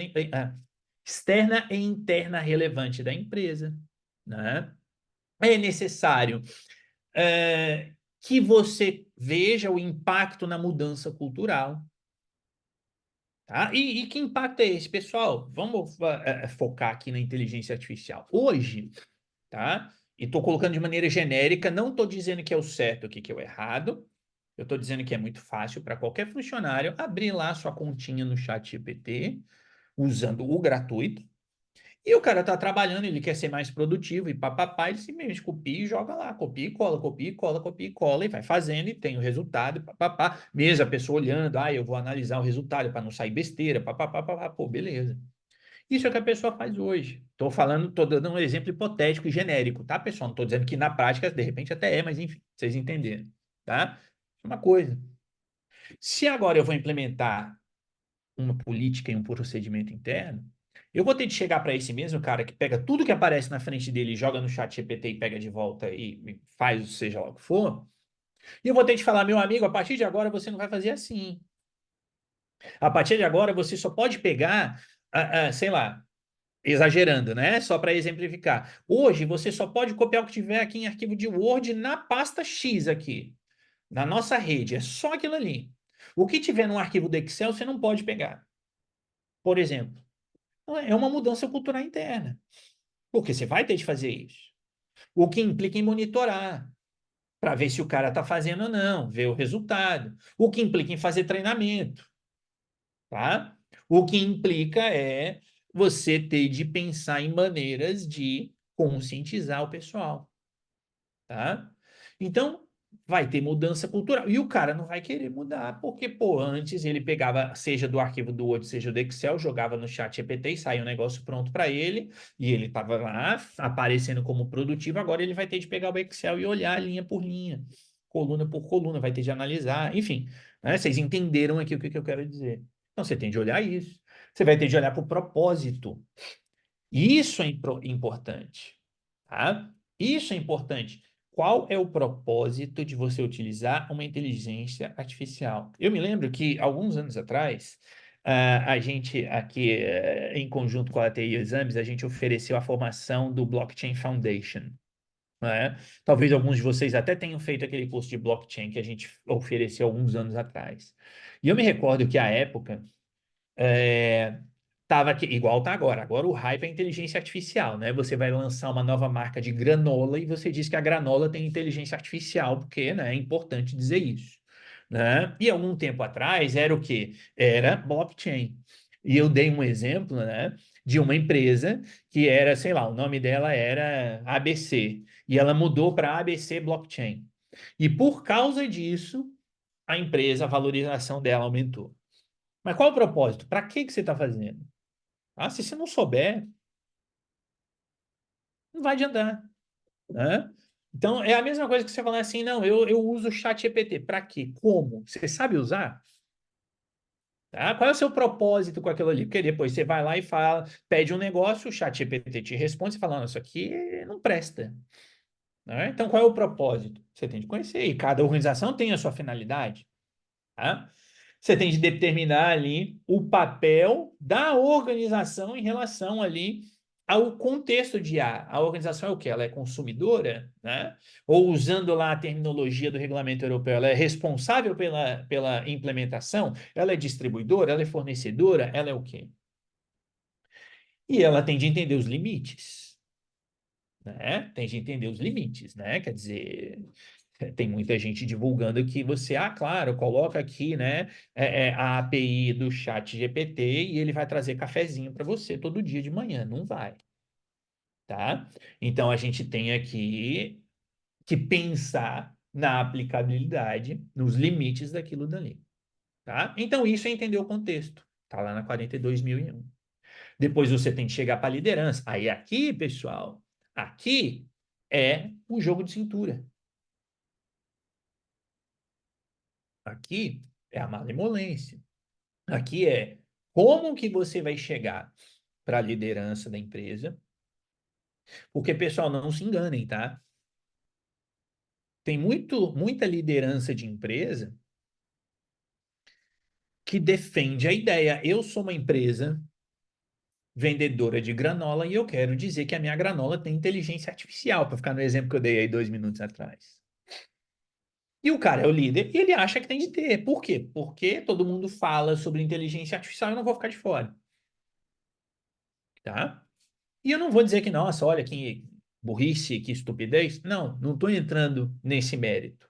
externa e interna relevante da empresa, né? É necessário que você veja o impacto na mudança cultural. Tá? E que impacto é esse, pessoal? Vamos focar aqui na inteligência artificial. Hoje, tá? E estou colocando de maneira genérica, não estou dizendo que é o certo, o que é o errado. Eu estou dizendo que é muito fácil para qualquer funcionário abrir lá sua continha no chat GPT, usando o gratuito. E o cara tá trabalhando, ele quer ser mais produtivo e papapá, ele simplesmente copia e joga lá, copia e cola, copia e cola, copia e cola, e vai fazendo e tem o resultado, e papapá. Mesmo a pessoa olhando, eu vou analisar o resultado para não sair besteira, papapá, papapá, pô, beleza. Isso é o que a pessoa faz hoje. Estou falando, estou dando um exemplo hipotético e genérico, tá, pessoal? Não estou dizendo que na prática, de repente, até é, mas enfim, vocês entenderam, tá? Uma coisa. Se agora eu vou implementar uma política e um procedimento interno, eu vou ter de chegar para esse mesmo cara que pega tudo que aparece na frente dele, joga no chat GPT e pega de volta e faz seja lá o que for, e eu vou ter de falar, meu amigo, a partir de agora você não vai fazer assim. A partir de agora você só pode pegar, sei lá, exagerando, né? Só para exemplificar. Hoje você só pode copiar o que tiver aqui em arquivo de Word na pasta X aqui, na nossa rede. É só aquilo ali. O que tiver no arquivo do Excel você não pode pegar. Por exemplo, é uma mudança cultural interna, porque você vai ter de fazer isso. O que implica em monitorar, para ver se o cara está fazendo ou não, ver o resultado. O que implica em fazer treinamento, tá? O que implica é você ter de pensar em maneiras de conscientizar o pessoal, tá? Então, vai ter mudança cultural. E o cara não vai querer mudar, porque, pô, antes ele pegava, seja do arquivo do Word, seja do Excel, jogava no chat GPT e saía um negócio pronto para ele, e ele estava lá aparecendo como produtivo, agora ele vai ter de pegar o Excel e olhar linha por linha, coluna por coluna, vai ter de analisar, enfim, né? Vocês entenderam aqui o que eu quero dizer. Então, você tem de olhar isso. Você vai ter de olhar para o propósito. Isso é importante, tá? Isso é importante. Qual é o propósito de você utilizar uma inteligência artificial? Eu me lembro que, alguns anos atrás, a gente aqui, em conjunto com a TI Exames, a gente ofereceu a formação do Blockchain Foundation, né? Talvez alguns de vocês até tenham feito aquele curso de blockchain que a gente ofereceu alguns anos atrás. E eu me recordo que, à época, tava aqui, igual tá agora. Agora o hype é a inteligência artificial, né? Você vai lançar uma nova marca de granola e você diz que a granola tem inteligência artificial, porque, né, é importante dizer isso, né? E algum tempo atrás era o quê? Era blockchain. E eu dei um exemplo, né, de uma empresa que era, sei lá, o nome dela era ABC e ela mudou para ABC Blockchain. E por causa disso, a empresa, a valorização dela aumentou. Mas qual o propósito? Para que que você está fazendo? Ah, se você não souber, não vai adiantar, né? Então, é a mesma coisa que você falar assim, não, eu uso o chat GPT. Para quê? Como? Você sabe usar? Tá? Qual é o seu propósito com aquilo ali? Porque depois você vai lá e fala, pede um negócio, o chat GPT te responde, você fala, não, isso aqui não presta. Né? Então, qual é o propósito? Você tem de conhecer, e cada organização tem a sua finalidade. Tá? Você tem de determinar ali o papel da organização em relação ali ao contexto de A. Organização é o quê? Ela é consumidora, né? Ou usando lá a terminologia do regulamento europeu, ela é responsável pela implementação? Ela é distribuidora? Ela é fornecedora? Ela é o quê? E ela tem de entender os limites, né? Tem de entender os limites, né? Quer dizer, tem muita gente divulgando que você, claro, coloca aqui, né, a API do chat GPT e ele vai trazer cafezinho para você todo dia de manhã. Não vai, tá? Então a gente tem aqui que pensar na aplicabilidade, nos limites daquilo dali, tá? Então isso é entender o contexto. Tá lá na 42.001. Depois você tem que chegar para a liderança. Aí aqui, pessoal, aqui é o jogo de cintura. Aqui é a malemolência. Aqui é como que você vai chegar para a liderança da empresa, porque, pessoal, não se enganem, tá? Tem muita liderança de empresa que defende a ideia. Eu sou uma empresa vendedora de granola e eu quero dizer que a minha granola tem inteligência artificial, para ficar no exemplo que eu dei aí 2 minutos atrás. E o cara é o líder e ele acha que tem de ter. Por quê? Porque todo mundo fala sobre inteligência artificial e eu não vou ficar de fora, tá? E eu não vou dizer que, nossa, olha que burrice, que estupidez. Não, não estou entrando nesse mérito.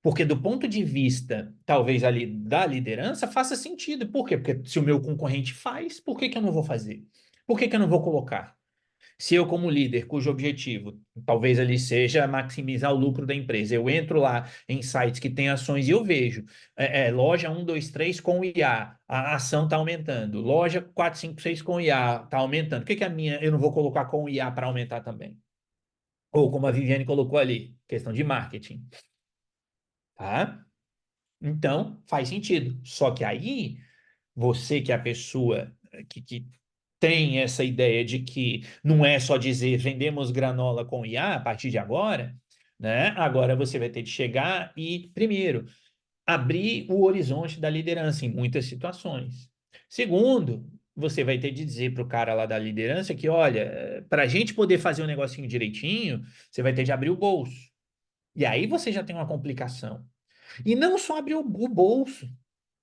Porque do ponto de vista, talvez ali da liderança, faça sentido. Por quê? Porque se o meu concorrente faz, por que que eu não vou fazer? Por que que eu não vou colocar? Se eu, como líder, cujo objetivo talvez ali seja maximizar o lucro da empresa, eu entro lá em sites que têm ações e eu vejo loja 1, 2, 3 com IA, a ação está aumentando. Loja 4, 5, 6 com IA está aumentando. Por que que a minha eu não vou colocar com IA para aumentar também? Ou como a Viviane colocou ali, questão de marketing, tá? Então, faz sentido. Só que aí, você que é a pessoa que tem essa ideia de que não é só dizer vendemos granola com IA a partir de agora, né? Agora você vai ter de chegar e, primeiro, abrir o horizonte da liderança em muitas situações. Segundo, você vai ter de dizer para o cara lá da liderança que, olha, para a gente poder fazer um negocinho direitinho, você vai ter de abrir o bolso. E aí você já tem uma complicação. E não só abrir o bolso.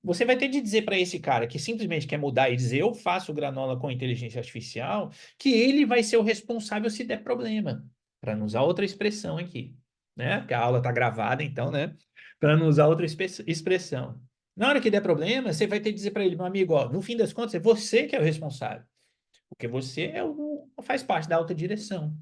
Você vai ter de dizer para esse cara que simplesmente quer mudar e dizer eu faço granola com inteligência artificial, que ele vai ser o responsável se der problema. Para não usar outra expressão aqui, né? Porque a aula está gravada, então, né? Para não usar outra expressão. Na hora que der problema, você vai ter de dizer para ele, meu amigo, ó, no fim das contas, é você que é o responsável. Porque você faz parte da alta direção.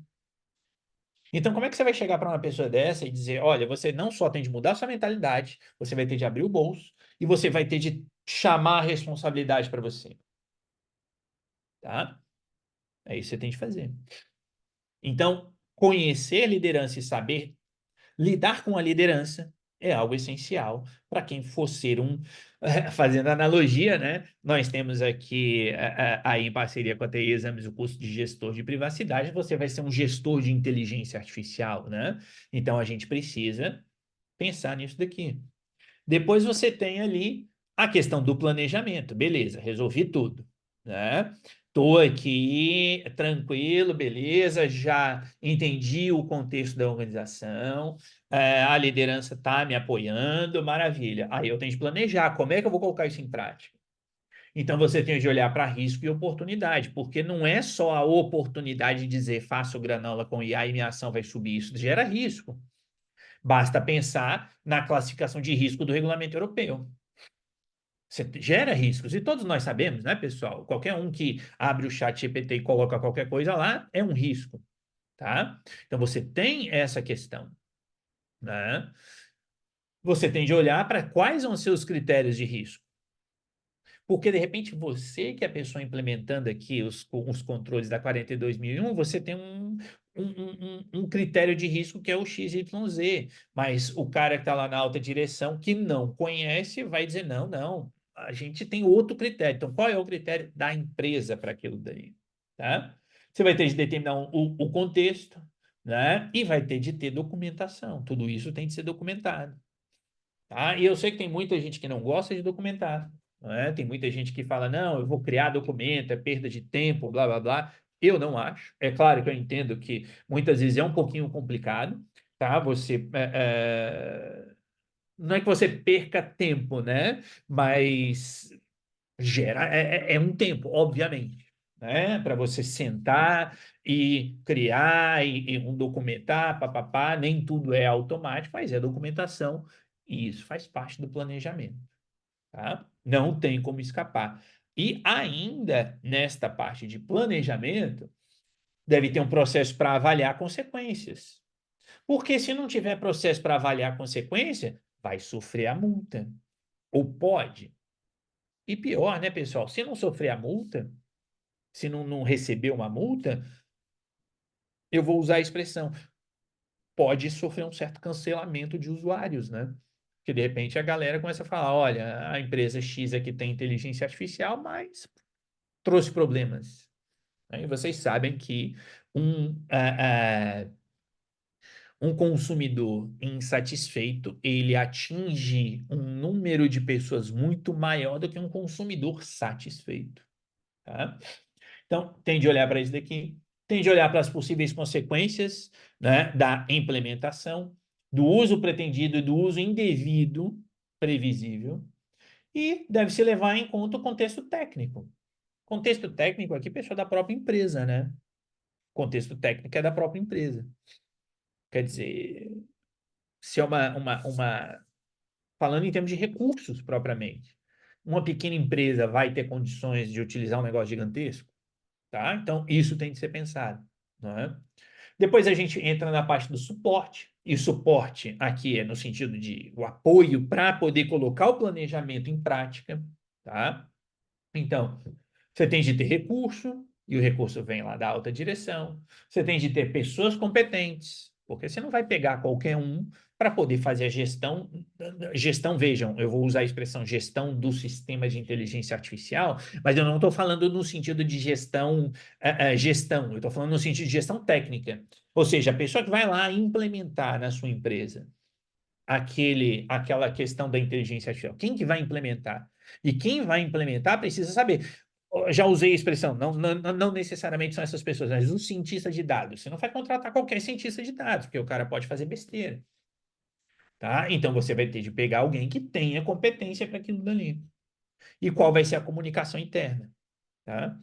Então, como é que você vai chegar para uma pessoa dessa e dizer, olha, você não só tem de mudar sua mentalidade, você vai ter de abrir o bolso e você vai ter de chamar a responsabilidade para você, tá? É isso que você tem de fazer. Então, conhecer a liderança e saber lidar com a liderança é algo essencial para quem for ser fazendo analogia, né? Nós temos aqui, aí em parceria com a TI Exames, o curso de gestor de privacidade, você vai ser um gestor de inteligência artificial, né? Então, a gente precisa pensar nisso daqui. Depois você tem ali a questão do planejamento. Beleza, resolvi tudo, né? Estou aqui tranquilo, beleza, já entendi o contexto da organização, a liderança está me apoiando, maravilha. Aí eu tenho de planejar como é que eu vou colocar isso em prática. Então você tem de olhar para risco e oportunidade, porque não é só a oportunidade de dizer faço granola com IA e minha ação vai subir, isso gera risco. Basta pensar na classificação de risco do regulamento europeu. Você gera riscos, e todos nós sabemos, né, pessoal? Qualquer um que abre o chat GPT e coloca qualquer coisa lá é um risco, tá? Então você tem essa questão, né? Você tem de olhar para quais vão ser os critérios de risco. Porque, de repente, você que é a pessoa implementando aqui os controles da 42001, você tem um critério de risco que é o XYZ, mas o cara que está lá na alta direção, que não conhece, vai dizer, não, não, a gente tem outro critério. Então, qual é o critério da empresa para aquilo daí? Tá? Você vai ter de determinar o contexto, né? E vai ter de ter documentação. Tudo isso tem de ser documentado. Tá? E eu sei que tem muita gente que não gosta de documentar, não é? Tem muita gente que fala, não, eu vou criar documento, é perda de tempo, blá, blá, blá. Eu não acho. É claro que eu entendo que muitas vezes é um pouquinho complicado, tá? Não é que você perca tempo, né? Mas é um tempo, obviamente, né? Para você sentar e criar e um documentar, papapá, nem tudo é automático, mas é documentação e isso faz parte do planejamento, tá? Não tem como escapar. E ainda nesta parte de planejamento, deve ter um processo para avaliar consequências. Porque se não tiver processo para avaliar consequência, vai sofrer a multa. Ou pode. E pior, né, pessoal? Se não sofrer a multa, se não receber uma multa, eu vou usar a expressão, pode sofrer um certo cancelamento de usuários, né? Que de repente a galera começa a falar, olha, a empresa X aqui tem inteligência artificial, mas trouxe problemas. Aí vocês sabem que um, um consumidor insatisfeito, ele atinge um número de pessoas muito maior do que um consumidor satisfeito, tá? Então, tem de olhar para isso daqui, tem de olhar para as possíveis consequências, né, da implementação, do uso pretendido e do uso indevido, previsível, e deve-se levar em conta o contexto técnico. Contexto técnico aqui, pessoal, da própria empresa, né? Contexto técnico é da própria empresa. Quer dizer, se é falando em termos de recursos propriamente, uma pequena empresa vai ter condições de utilizar um negócio gigantesco, tá? Então, isso tem de ser pensado. né? Depois a gente entra na parte do suporte, e suporte aqui é no sentido de o apoio para poder colocar o planejamento em prática, tá? Então, você tem de ter recurso, e o recurso vem lá da alta direção. Você tem de ter pessoas competentes, porque você não vai pegar qualquer um para poder fazer a gestão. Gestão, vejam, eu vou usar a expressão gestão do sistema de inteligência artificial, mas eu não estou falando no sentido de gestão, eu estou falando no sentido de gestão técnica. Ou seja, a pessoa que vai lá implementar na sua empresa aquela questão da inteligência artificial. Quem que vai implementar? E quem vai implementar precisa saber. Já usei a expressão, não necessariamente são essas pessoas, mas um cientista de dados. Você não vai contratar qualquer cientista de dados, porque o cara pode fazer besteira. Tá? Então você vai ter de pegar alguém que tenha competência para aquilo dali. E qual vai ser a comunicação interna? Tá?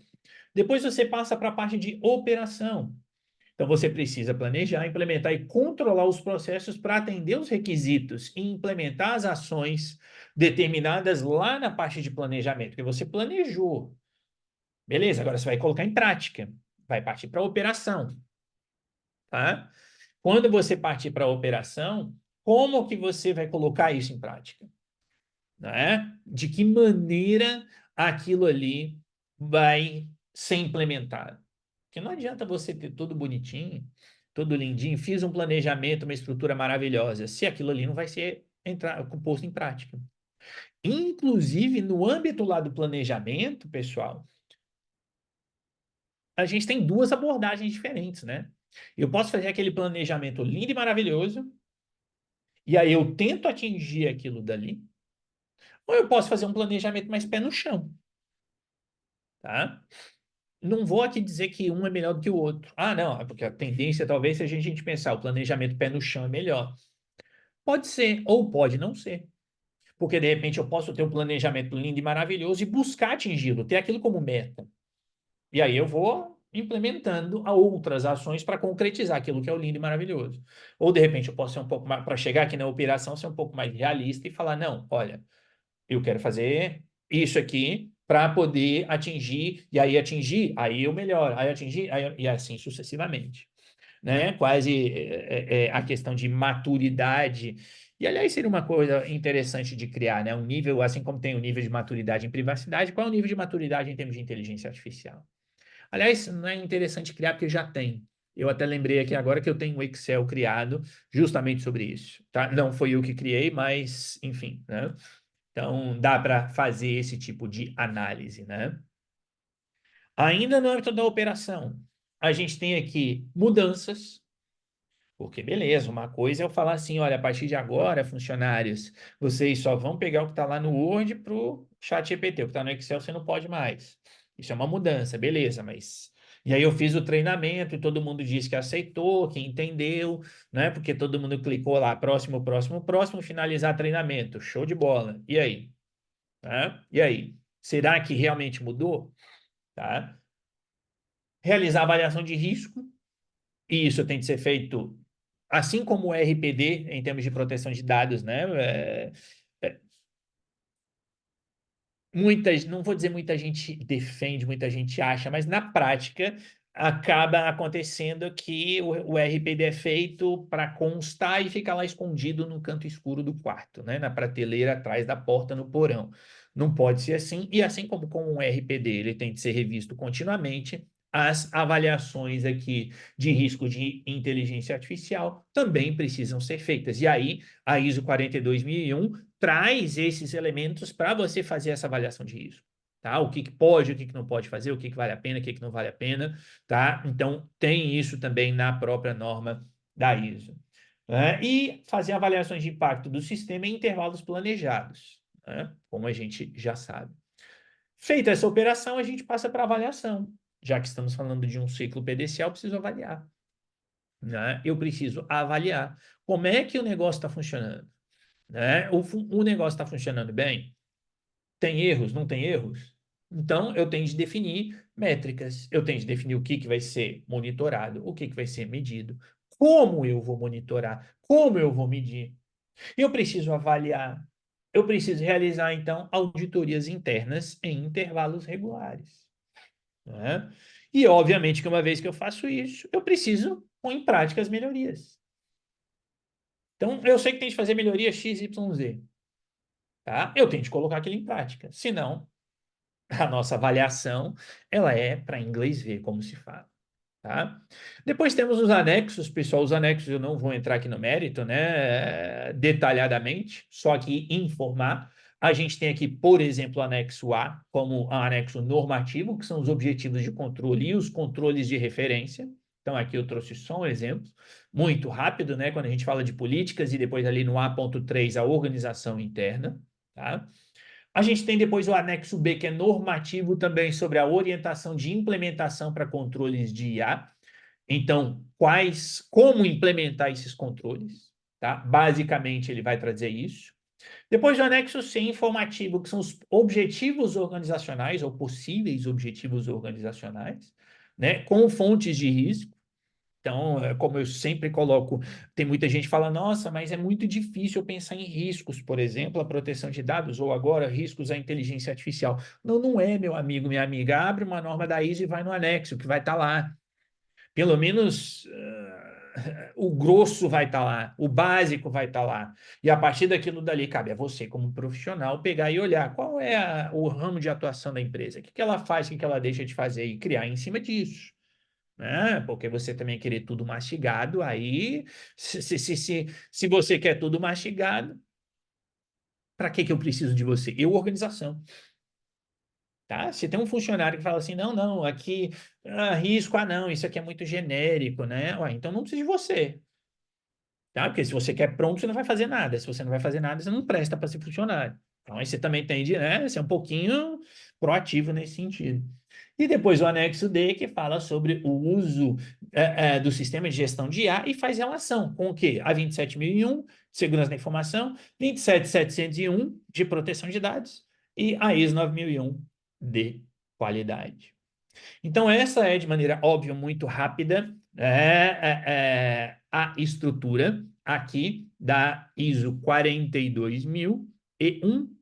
Depois você passa para a parte de operação. Então, você precisa planejar, implementar e controlar os processos para atender os requisitos e implementar as ações determinadas lá na parte de planejamento, porque você planejou. Beleza, agora você vai colocar em prática, vai partir para a operação, tá? Quando você partir para a operação, como que você vai colocar isso em prática? Né? De que maneira aquilo ali vai ser implementado? Porque não adianta você ter tudo bonitinho, tudo lindinho, fiz um planejamento, uma estrutura maravilhosa, se aquilo ali não vai ser posto em prática. Inclusive, no âmbito lá do planejamento, pessoal, a gente tem duas abordagens diferentes, né? Eu posso fazer aquele planejamento lindo e maravilhoso, e aí eu tento atingir aquilo dali, ou eu posso fazer um planejamento mais pé no chão, tá? Não vou aqui dizer que um é melhor do que o outro. Ah, não, é porque a tendência talvez seja a gente pensar o planejamento pé no chão é melhor. Pode ser, ou pode não ser. Porque de repente eu posso ter um planejamento lindo e maravilhoso e buscar atingi-lo, ter aquilo como meta. E aí eu vou implementando outras ações para concretizar aquilo que é o lindo e maravilhoso. Ou de repente eu posso ser um pouco mais, para chegar aqui na operação, ser um pouco mais realista e falar: não, olha, eu quero fazer isso aqui para poder atingir, e aí atingir, aí eu melhoro, aí atingir, e assim sucessivamente. Né? Quase a questão de maturidade. E, aliás, seria uma coisa interessante de criar, né? Um nível, assim como tem o nível de maturidade em privacidade, qual é o nível de maturidade em termos de inteligência artificial? Aliás, não é interessante criar porque já tem. Eu até lembrei aqui agora que eu tenho um Excel criado justamente sobre isso, tá? Não foi eu que criei, mas, enfim, né? Então, dá para fazer esse tipo de análise, né? Ainda no âmbito da operação, a gente tem aqui mudanças, porque beleza, uma coisa é eu falar assim, olha, a partir de agora, funcionários, vocês só vão pegar o que está lá no Word para o chat GPT, o que está no Excel você não pode mais. Isso é uma mudança, beleza, mas... E aí eu fiz o treinamento e todo mundo disse que aceitou, que entendeu, né? Porque todo mundo clicou lá, próximo, próximo, próximo, finalizar treinamento. Show de bola. E aí? Tá? E aí? Será que realmente mudou? Tá? Realizar avaliação de risco, e isso tem de ser feito assim como o RPD, em termos de proteção de dados, né? É, não vou dizer muita gente defende, muita gente acha, mas na prática acaba acontecendo que o RPD é feito para constar e ficar lá escondido no canto escuro do quarto, né? Na prateleira atrás da porta no porão. Não pode ser assim, e assim como com o RPD, ele tem de ser revisto continuamente, as avaliações aqui de risco de inteligência artificial também precisam ser feitas. E aí, a ISO 42001 traz esses elementos para você fazer essa avaliação de risco. Tá? O que, que pode, o que, que não pode fazer, o que, que vale a pena, o que, que não vale a pena. Tá? Então, tem isso também na própria norma da ISO. Né? E fazer avaliações de impacto do sistema em intervalos planejados, né? Como a gente já sabe. Feita essa operação, a gente passa para avaliação. Já que estamos falando de um ciclo PDCA, eu preciso avaliar. Né? Eu preciso avaliar como é que o negócio está funcionando. Né? O negócio está funcionando bem? Tem erros? Não tem erros? Então, eu tenho de definir métricas, eu tenho de definir o que, que vai ser monitorado, o que, que vai ser medido, como eu vou monitorar, como eu vou medir. Eu preciso avaliar, eu preciso realizar, então, auditorias internas em intervalos regulares. Né? E, obviamente, que uma vez que eu faço isso, eu preciso pôr em prática as melhorias. Então, eu sei que tem que fazer melhoria X, Y, Z. Tá? Eu tenho que colocar aquilo em prática. Senão, a nossa avaliação, ela é para inglês ver como se fala. Tá? Depois temos os anexos, pessoal. Os anexos eu não vou entrar aqui no mérito, né, detalhadamente, só aqui informar. A gente tem aqui, por exemplo, o anexo A, como um anexo normativo, que são os objetivos de controle e os controles de referência. Então, aqui eu trouxe só um exemplo, muito rápido, né, quando a gente fala de políticas, e depois ali no A.3, a organização interna. Tá? A gente tem depois o anexo B, que é normativo também sobre a orientação de implementação para controles de IA. Então, como implementar esses controles, tá? Basicamente, ele vai trazer isso. Depois o anexo C informativo, que são os objetivos organizacionais ou possíveis objetivos organizacionais, né? Com fontes de risco. Então, como eu sempre coloco, tem muita gente que fala, nossa, mas é muito difícil pensar em riscos, por exemplo, a proteção de dados, ou agora riscos à inteligência artificial. Não, não é, meu amigo, minha amiga. Abre uma norma da ISO e vai no anexo, que vai estar lá. Pelo menos o grosso vai estar lá, o básico vai estar lá. E a partir daquilo dali, cabe a você, como profissional, pegar e olhar qual é o ramo de atuação da empresa, o que ela faz, o que ela deixa de fazer e criar em cima disso, né? Porque você também querer tudo mastigado, aí, se você quer tudo mastigado, para que eu preciso de você? Eu, organização. Tá? Se tem um funcionário que fala assim, não, não, aqui, risco, não, isso aqui é muito genérico, né? Ué, então não precisa de você. Tá? Porque se você quer pronto, você não vai fazer nada. Se você não vai fazer nada, você não presta para ser funcionário. Então aí você também tem de, né, ser um pouquinho proativo nesse sentido. E depois o anexo D, que fala sobre o uso do sistema de gestão de IA e faz relação com o quê? A 27001, de segurança da informação, 27701, de proteção de dados, e a ISO 9001, de qualidade. Então, essa é, de maneira óbvia, muito rápida, a estrutura aqui da ISO 42001.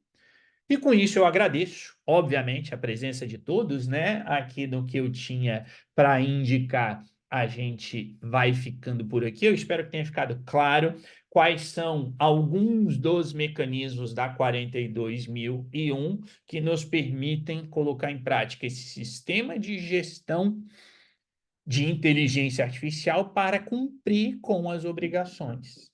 E com isso eu agradeço, obviamente, a presença de todos, né? Aqui no que eu tinha para indicar, a gente vai ficando por aqui. Eu espero que tenha ficado claro quais são alguns dos mecanismos da 42001 que nos permitem colocar em prática esse sistema de gestão de inteligência artificial para cumprir com as obrigações.